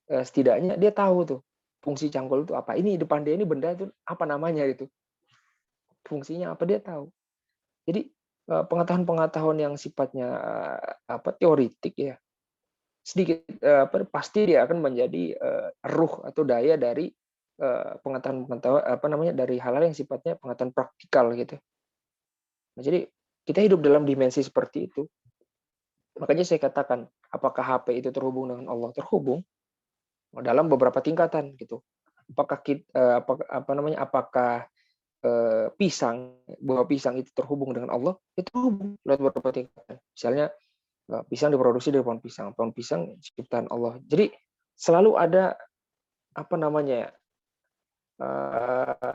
setidaknya dia tahu tuh fungsi cangkul itu apa. Ini depan dia ini benda itu apa namanya itu. Fungsinya apa dia tahu. Jadi pengetahuan-pengetahuan yang sifatnya teoritik ya, sedikit pasti dia akan menjadi ruh atau daya dari pengetahuan dari hal-hal yang sifatnya pengetahuan praktikal gitu. Nah, jadi kita hidup dalam dimensi seperti itu. Makanya saya katakan, apakah HP itu terhubung dengan Allah? Terhubung dalam beberapa tingkatan gitu. Apakah buah pisang itu terhubung dengan Allah? Itu terhubung lewat beberapa tingkatan. Misalnya pisang diproduksi dari pohon pisang ciptaan Allah. Jadi selalu ada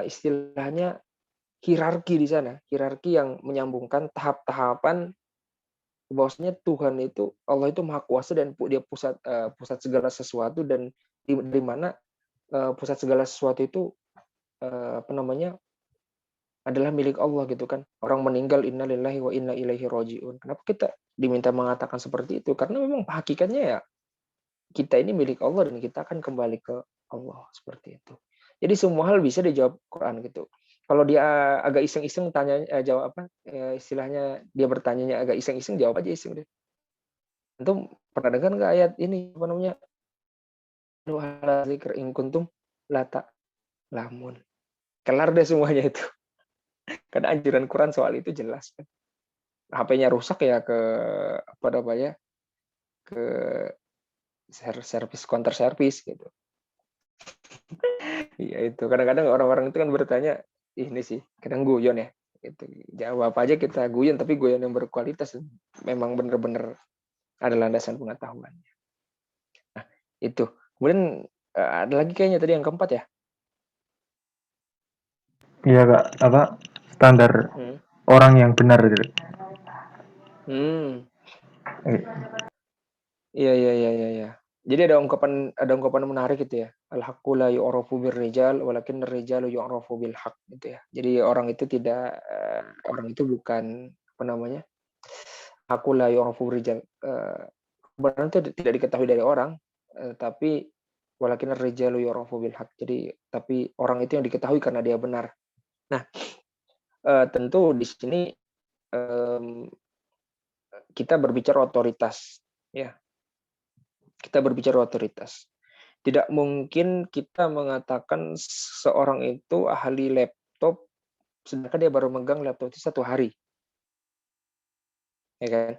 istilahnya hierarki di sana, hierarki yang menyambungkan tahap-tahapan bahwasanya Tuhan itu, Allah itu maha kuasa dan dia pusat segala sesuatu, dan di mana pusat segala sesuatu itu adalah milik Allah gitu kan. Orang meninggal innalillahi wa inna ilaihi rajiun. Kenapa kita diminta mengatakan seperti itu? Karena memang hakikatnya ya kita ini milik Allah dan kita akan kembali ke Allah seperti itu. Jadi semua hal bisa dijawab Quran gitu. Kalau dia agak iseng-iseng tanya jawab apa istilahnya dia bertanyanya agak iseng-iseng jawab aja iseng deh. Antum pernah dengar nggak ayat ini apa namanya? Nuhala zikr in kuntum lata lamun. Kelar deh semuanya itu. Karena anjuran Quran soal itu jelas kan. HP-nya rusak ya ke apa namanya? Ke servis counter service gitu. Iya itu kadang-kadang orang-orang itu kan bertanya ini sih kadang guyon ya itu jawab aja kita guyon tapi guyon yang berkualitas memang benar-benar ada landasan pengetahuan. Nah itu kemudian ada lagi kayaknya tadi yang keempat ya. Iya Kak, apa standar orang yang benar gitu. Eh, Iya iya iya iya iya. Jadi ada ungkapan menarik gitu ya. Al-haqqu la yu'rafu birrijal walakin ar-rijalu yu'rafu bil haqq gitu ya. Jadi orang itu tidak orang itu bukan apa namanya? Haqqu la yu'rafu birrijal. Kebenaran itu tidak diketahui dari orang, tapi walakin ar-rijalu yu'rafu bil haqq. Jadi tapi orang itu yang diketahui karena dia benar. Nah, tentu di sini kita berbicara otoritas ya. Kita berbicara otoritas. Tidak mungkin kita mengatakan seorang itu ahli laptop, sedangkan dia baru megang laptop itu 1 hari. Ya kan?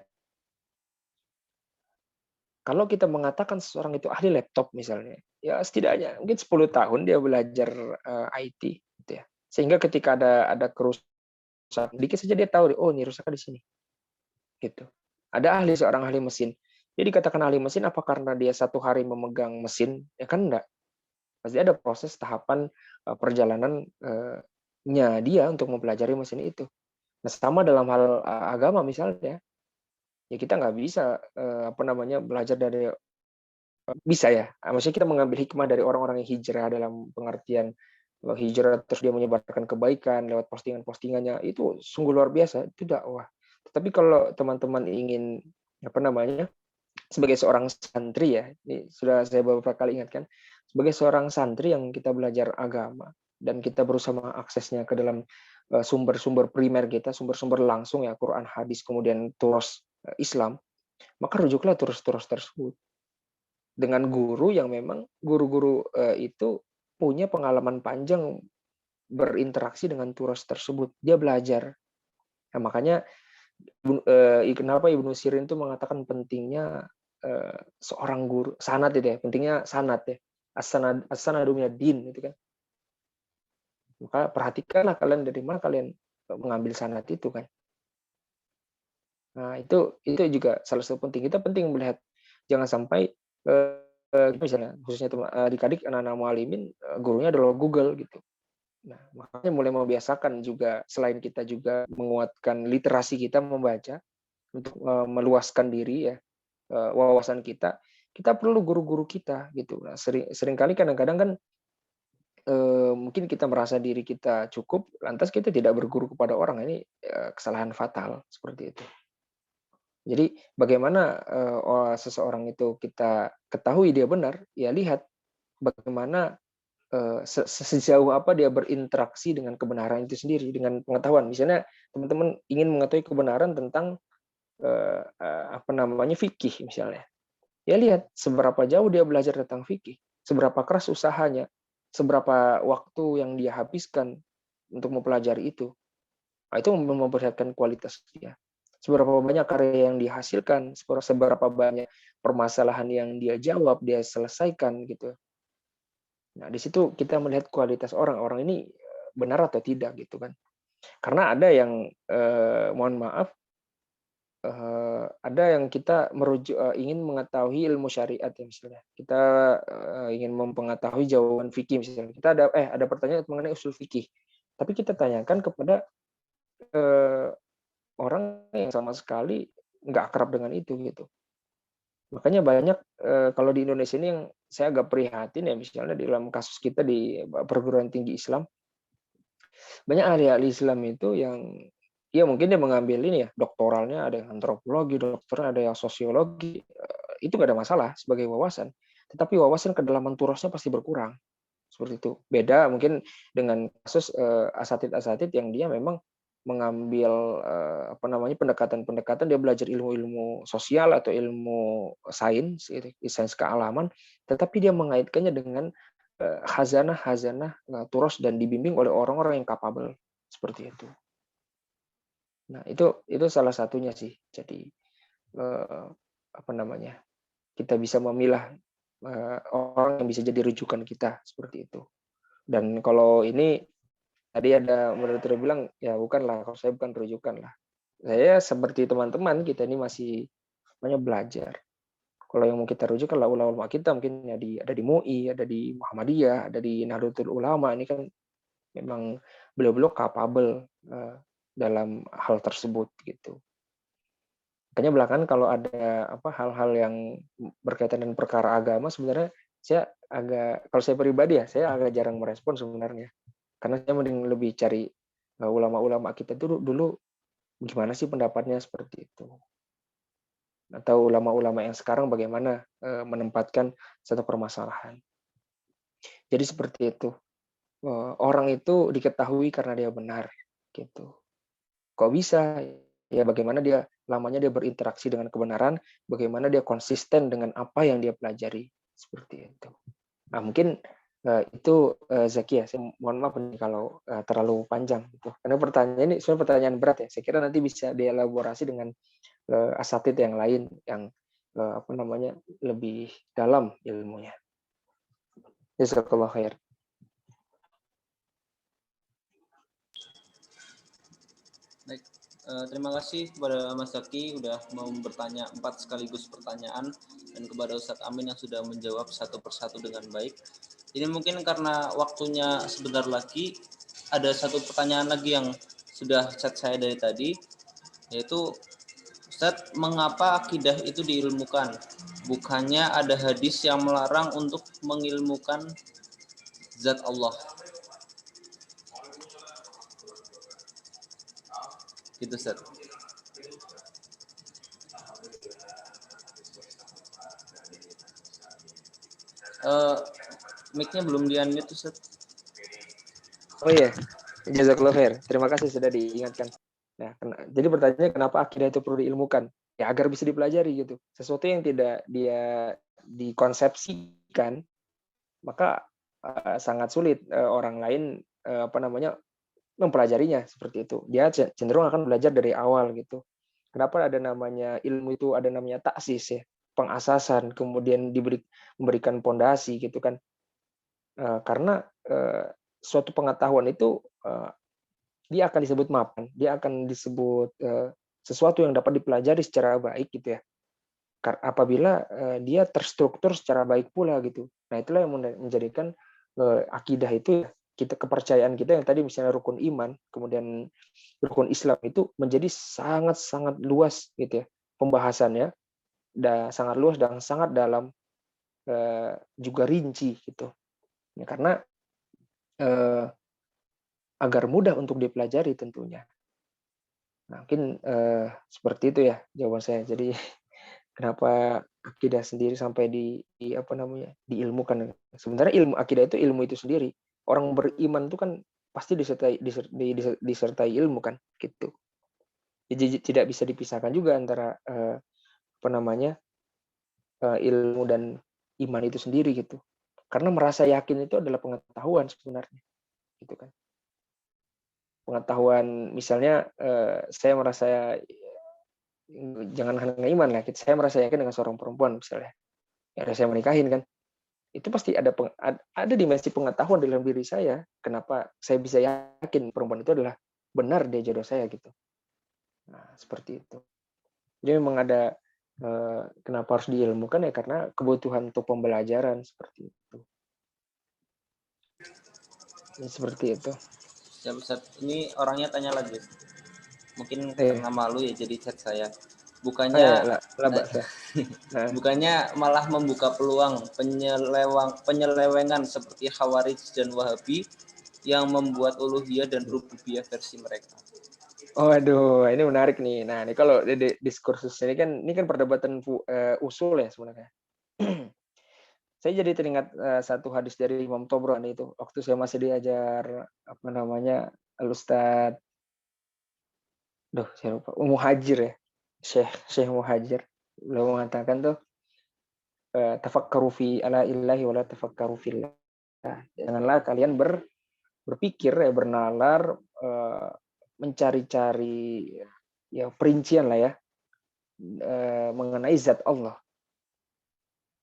Kalau kita mengatakan seseorang itu ahli laptop misalnya, ya setidaknya mungkin 10 tahun dia belajar IT gitu ya. Sehingga ketika ada kerusakan dikit saja dia tahu, oh ini rusaknya di sini. Gitu. Ada seorang ahli mesin. Jadi dikatakan ahli mesin apa karena dia 1 hari memegang mesin? Ya kan enggak. Pasti ada proses tahapan perjalanannya dia untuk mempelajari mesin itu. Nah, sama dalam hal agama misalnya, ya kita nggak bisa apa namanya belajar dari bisa ya. Maksudnya kita mengambil hikmah dari orang-orang yang hijrah dalam pengertian hijrah terus dia menyebarkan kebaikan lewat postingan-postingannya itu sungguh luar biasa itu dakwah. Tapi kalau teman-teman ingin apa namanya sebagai seorang santri ya, ini sudah saya beberapa kali ingatkan, sebagai seorang santri yang kita belajar agama dan kita berusaha mengaksesnya ke dalam sumber-sumber primer kita, sumber-sumber langsung ya Quran, hadis, kemudian turos Islam, maka rujuklah turos-turos tersebut dengan guru yang memang guru-guru itu punya pengalaman panjang berinteraksi dengan turos tersebut. Dia belajar. Nah, makanya kenapa Ibnu Sirin itu mengatakan pentingnya seorang guru sanad itu ya, pentingnya sanad ya. As-sanadu minad-din itu kan. Maka perhatikanlah kalian dari mana kalian mengambil sanad itu kan. Nah, itu juga salah satu penting. Kita penting melihat jangan sampai misalnya khususnya adik-adik anak-anak muallimin gurunya adalah Google gitu. Nah, makanya mulai membiasakan juga selain kita juga menguatkan literasi kita membaca untuk meluaskan diri ya wawasan kita perlu guru-guru kita gitu. Nah, seringkali kadang-kadang kan mungkin kita merasa diri kita cukup, lantas kita tidak berguru kepada orang ini kesalahan fatal seperti itu. Jadi bagaimana seseorang itu kita ketahui dia benar, ya lihat bagaimana sejauh apa dia berinteraksi dengan kebenaran itu sendiri dengan pengetahuan. Misalnya teman-teman ingin mengetahui kebenaran tentang apa namanya fikih misalnya. Ya lihat seberapa jauh dia belajar tentang fikih, seberapa keras usahanya, seberapa waktu yang dia habiskan untuk mempelajari itu. Nah, itu memperlihatkan kualitas dia. Seberapa banyak karya yang dihasilkan, seberapa banyak permasalahan yang dia jawab, dia selesaikan gitu. Nah, di situ kita melihat kualitas orang ini benar atau tidak gitu kan. Karena ada yang mohon maaf ada yang kita merujuk ingin mengetahui ilmu syariat ya misalnya. Kita ingin mengetahui jawaban fikih misalnya. Kita ada pertanyaan mengenai usul fikih. Tapi kita tanyakan kepada orang yang sama sekali nggak akrab dengan itu gitu. Makanya banyak kalau di Indonesia ini yang saya agak prihatin ya misalnya di dalam kasus kita di perguruan tinggi Islam banyak ahli-ahli Islam itu yang ya mungkin dia mengambil ini ya, doktoralnya ada yang antropologi, doktornya ada yang sosiologi, itu nggak ada masalah sebagai wawasan. Tetapi wawasan kedalaman turasnya pasti berkurang. Seperti itu. Beda mungkin dengan kasus asatid-asatid yang dia memang mengambil pendekatan-pendekatan, dia belajar ilmu-ilmu sosial atau ilmu sains, sains kealaman, tetapi dia mengaitkannya dengan khazanah-khazanah turas dan dibimbing oleh orang-orang yang capable seperti itu. Nah, itu salah satunya sih. Jadi kita bisa memilah orang yang bisa jadi rujukan kita seperti itu. Dan kalau ini tadi ada moderator bilang ya bukanlah, kalau saya bukan rujukan lah. Saya seperti teman-teman kita ini masih banyak belajar. Kalau yang mau kita rujuk kalau ulama kita mungkin ya ada di MUI, ada di Muhammadiyah, ada di Nahdlatul Ulama, ini kan memang beliau-beliau capable dalam hal tersebut gitu. Makanya belakangan kalau ada hal-hal yang berkaitan dengan perkara agama, sebenarnya kalau saya pribadi ya, saya agak jarang merespon sebenarnya. Karena saya mending lebih cari ulama-ulama kita dulu gimana sih pendapatnya seperti itu. Atau ulama-ulama yang sekarang bagaimana menempatkan satu permasalahan. Jadi seperti itu. Orang itu diketahui karena dia benar gitu. Kok bisa? Ya bagaimana dia lamanya dia berinteraksi dengan kebenaran, bagaimana dia konsisten dengan apa yang dia pelajari seperti itu. Nah, mungkin itu Zaki ya, saya mohon maaf nih kalau terlalu panjang gitu. Karena pertanyaan ini sebenarnya pertanyaan berat ya. Saya kira nanti bisa dielaborasi dengan asatid yang lain yang lebih dalam ilmunya. Jazakallah khair. Baik, terima kasih kepada Mas Zaki udah mau bertanya 4 sekaligus pertanyaan, dan kepada Ustadz Amin yang sudah menjawab satu persatu dengan baik. Ini mungkin karena waktunya sebentar lagi, ada satu pertanyaan lagi yang sudah chat saya dari tadi, yaitu Ustadz, mengapa akidah itu diilmukan? Bukannya ada hadis yang melarang untuk mengilmukan zat Allah. Gitu, Ustadz. Mic-nya belum di-unmute, Ustaz. Oh iya, jazakallah khair. Terima kasih sudah diingatkan. Nah, jadi pertanyaannya kenapa akidah itu perlu diilmukan? Ya agar bisa dipelajari gitu. Sesuatu yang tidak dia dikonsepsikan, maka sangat sulit orang lain mempelajarinya seperti itu. Dia cenderung akan belajar dari awal gitu. Kenapa ada namanya ilmu itu ada namanya taksis ya, pengasasan, kemudian memberikan pondasi gitu kan. Karena suatu pengetahuan itu dia akan disebut mapan, dia akan disebut sesuatu yang dapat dipelajari secara baik gitu ya. Apabila dia terstruktur secara baik pula gitu. Nah, itulah yang menjadikan akidah itu kepercayaan kita yang tadi misalnya rukun iman, kemudian rukun Islam itu menjadi sangat-sangat luas gitu ya. Pembahasannya sangat luas dan sangat dalam, juga rinci gitu. Ya, karena agar mudah untuk dipelajari tentunya. Nah, mungkin seperti itu ya jawaban saya. Jadi kenapa akidah sendiri sampai diilmukan? Sebenarnya ilmu akidah itu ilmu itu sendiri. Orang beriman itu kan pasti disertai ilmu kan, gitu. Jadi tidak bisa dipisahkan juga antara ilmu dan iman itu sendiri gitu. Karena merasa yakin itu adalah pengetahuan sebenarnya, gitu kan. Pengetahuan misalnya saya merasa jangan hanya iman lah, saya merasa yakin dengan seorang perempuan misalnya, ya saya menikahin kan, itu pasti ada dimensi pengetahuan dalam diri saya, kenapa saya bisa yakin perempuan itu adalah benar dia jodoh saya gitu. Nah seperti itu. Jadi memang ada kenapa harus diilmukan ya karena kebutuhan untuk pembelajaran seperti itu. Ya, seperti itu. Ya Ustaz, ini orangnya tanya lagi. Mungkin karena malu ya jadi chat saya. Bukannya bukannya malah membuka peluang penyelewengan seperti Khawarij dan Wahabi yang membuat uluhiyah dan rububiyah versi mereka. Waduh, ini menarik nih. Nah, ini kalau di diskursus ini kan perdebatan usul ya sebenarnya. Saya jadi teringat satu hadis dari Imam Tobrani itu waktu saya masih diajar apa namanya Al-Ustad, saya lupa, Muhajir ya, Syekh Muhajir. Beliau mengatakan tuh tafakkaru fi ala illahi wala tafakkaru fillah. Janganlah kalian berpikir ya, bernalar, mencari-cari ya perincian lah ya mengenai zat Allah.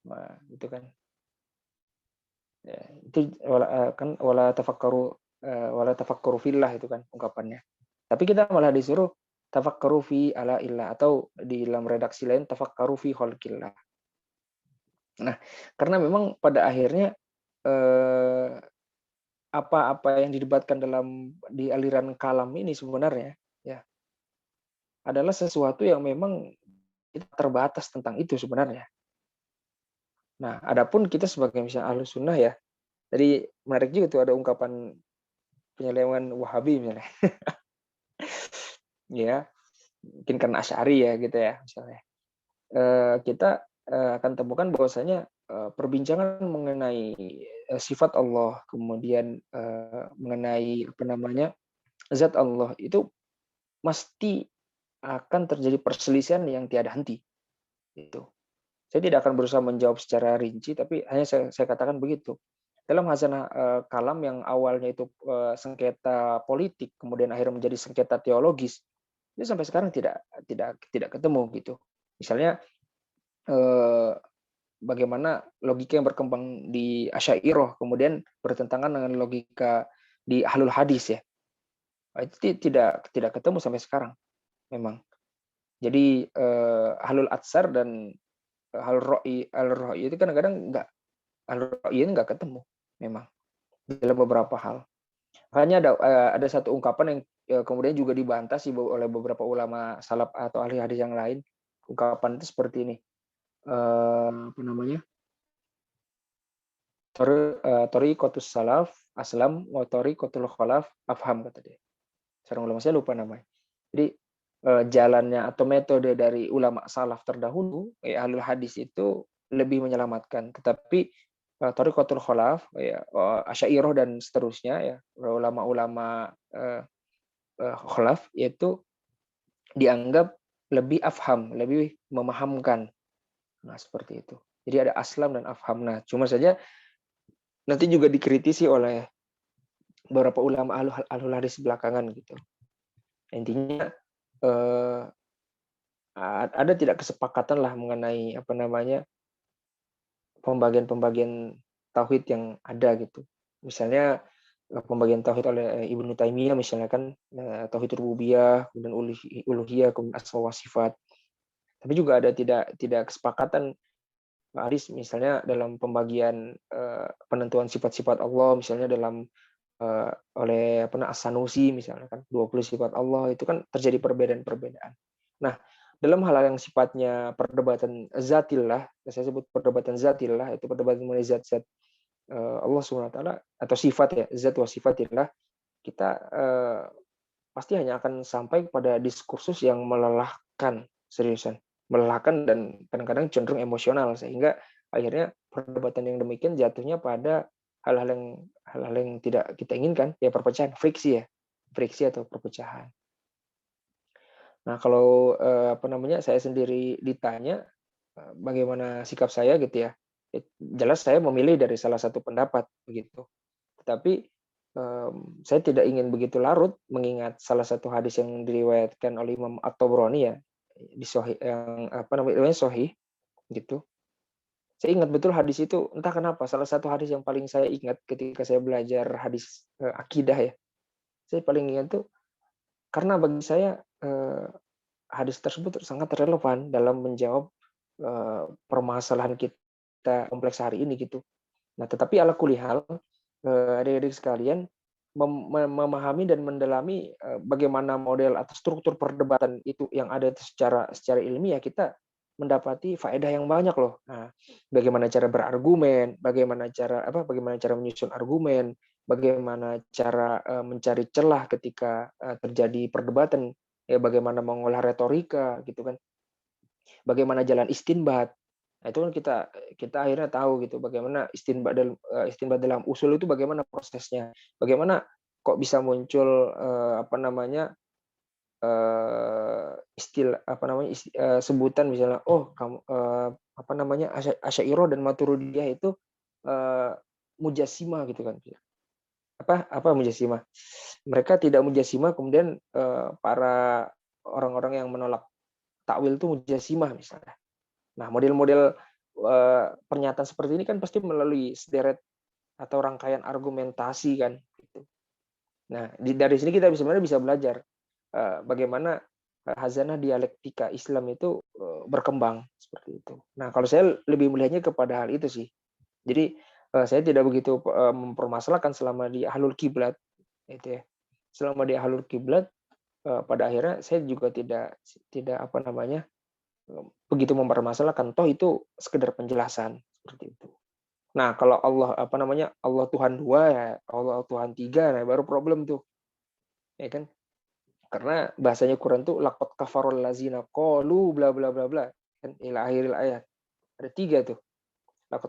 Nah, itu kan ya, itu kan wala tafakkaru fillah itu kan ungkapannya. Tapi kita malah disuruh tafakkaru fi ala illah, atau di dalam redaksi lain tafakkaru fi khalqillah. Nah, karena memang pada akhirnya apa-apa yang didebatkan di aliran kalam ini sebenarnya ya adalah sesuatu yang memang kita terbatas tentang itu sebenarnya. Nah, adapun kita sebagai misalnya Ahlus Sunnah ya, tadi menarik juga tuh ada ungkapan penyelewengan Wahabi misalnya. Ya, mungkin karena Asy'ari ya gitu ya misalnya. Kita akan temukan bahwasanya perbincangan mengenai sifat Allah, kemudian mengenai apa namanya zat Allah itu pasti akan terjadi perselisihan yang tiada henti. Itu. Saya tidak akan berusaha menjawab secara rinci, tapi hanya saya katakan begitu. Dalam hazanah kalam yang awalnya itu sengketa politik, kemudian akhirnya menjadi sengketa teologis, itu sampai sekarang tidak ketemu gitu. Misalnya bagaimana logika yang berkembang di Asy'ariyah kemudian bertentangan dengan logika di Ahlul Hadis ya. Itu tidak ketemu sampai sekarang memang. Jadi Ahlul Atsar dan Ahlul Ra'yi itu kadang-kadang Ahlul Ra'yi ini nggak ketemu memang dalam beberapa hal. Makanya ada satu ungkapan yang kemudian juga dibantah sih oleh beberapa ulama salaf atau ahli hadis yang lain. Ungkapan itu seperti ini. Apa namanya? Thariqatus salaf aslam wa thariqatul khalaf afham, kata dia. Seorang ulama, saya lupa namanya. Jadi jalannya atau metode dari ulama salaf terdahulu ahlul hadis itu lebih menyelamatkan, tetapi thariqatul khalaf ya Asy'ariyah dan seterusnya ya ulama-ulama khalaf yaitu dianggap lebih afham, lebih memahamkan. Nah, seperti itu. Jadi ada aslam dan afham. Nah, cuma saja nanti juga dikritisi oleh beberapa ulama ahlul hadis belakangan gitu. Intinya ada tidak kesepakatan lah mengenai apa namanya pembagian tauhid yang ada gitu. Misalnya pembagian tauhid oleh Ibnu Taimiyah misalnya kan tauhid rububiyah, kemudian uluhiyah, kemudian asma wa sifat. Tapi juga ada tidak kesepakatan hadis misalnya dalam pembagian penentuan sifat-sifat Allah, misalnya dalam oleh As-Sanusi misalnya kan 20 sifat Allah, itu kan terjadi perbedaan-perbedaan. Nah, dalam hal yang sifatnya perdebatan zatillah, saya sebut perdebatan zatillah, itu perdebatan mengenai zat-zat Allah SWT atau sifat ya, zat wa sifatillah, kita pasti hanya akan sampai pada diskursus yang melelahkan, seriusan, melelahkan dan kadang-kadang cenderung emosional, sehingga akhirnya perdebatan yang demikian jatuhnya pada hal-hal yang tidak kita inginkan, ya perpecahan, friksi atau perpecahan. Nah, kalau apa namanya saya sendiri ditanya bagaimana sikap saya gitu ya, jelas saya memilih dari salah satu pendapat begitu. Tetapi saya tidak ingin begitu larut mengingat salah satu hadis yang diriwayatkan oleh Imam At-Tabrani ya di Sahih yang apa namanya Sahih gitu. Saya ingat betul hadis itu, entah kenapa salah satu hadis yang paling saya ingat ketika saya belajar hadis akidah ya. Saya paling ingat tuh karena bagi saya hadis tersebut sangat relevan dalam menjawab permasalahan kita kompleks hari ini gitu. Nah, tetapi ala kulihal adik-adik sekalian memahami dan mendalami bagaimana model atau struktur perdebatan itu yang ada secara ilmiah, kita mendapati faedah yang banyak loh. Nah, bagaimana cara berargumen, bagaimana cara menyusun argumen, bagaimana cara mencari celah ketika terjadi perdebatan, ya bagaimana mengolah retorika gitu kan, bagaimana jalan istinbat. Nah, itu kan kita akhirnya tahu gitu bagaimana istinbat dalam usul itu bagaimana prosesnya, bagaimana kok bisa muncul sebutan misalnya, oh kamu Asy'ariyah dan Maturidiyah itu mujassimah gitu kan. Apa mujassimah? Mereka tidak mujassimah, kemudian para orang-orang yang menolak takwil itu mujassimah misalnya. Nah, model-model pernyataan seperti ini kan pasti melalui sederet atau rangkaian argumentasi kan gitu. Nah, dari sini kita sebenarnya bisa belajar bagaimana hazanah dialektika Islam itu berkembang seperti itu. Nah, kalau saya lebih melihatnya kepada hal itu sih. Jadi saya tidak begitu mempermasalahkan selama di ahlul kiblat, itu ya. Selama di ahlul kiblat, pada akhirnya saya juga tidak begitu mempermasalahkan. Toh itu sekedar penjelasan seperti itu. Nah, kalau Allah Allah Tuhan 2 ya, Allah Tuhan 3, nah baru problem tuh, ya kan? Karena bahasanya Quran tuh laqad kafarul lazina qalu bla bla bla bla kan ila akhiril ayat. Ada 3 tuh. Laqad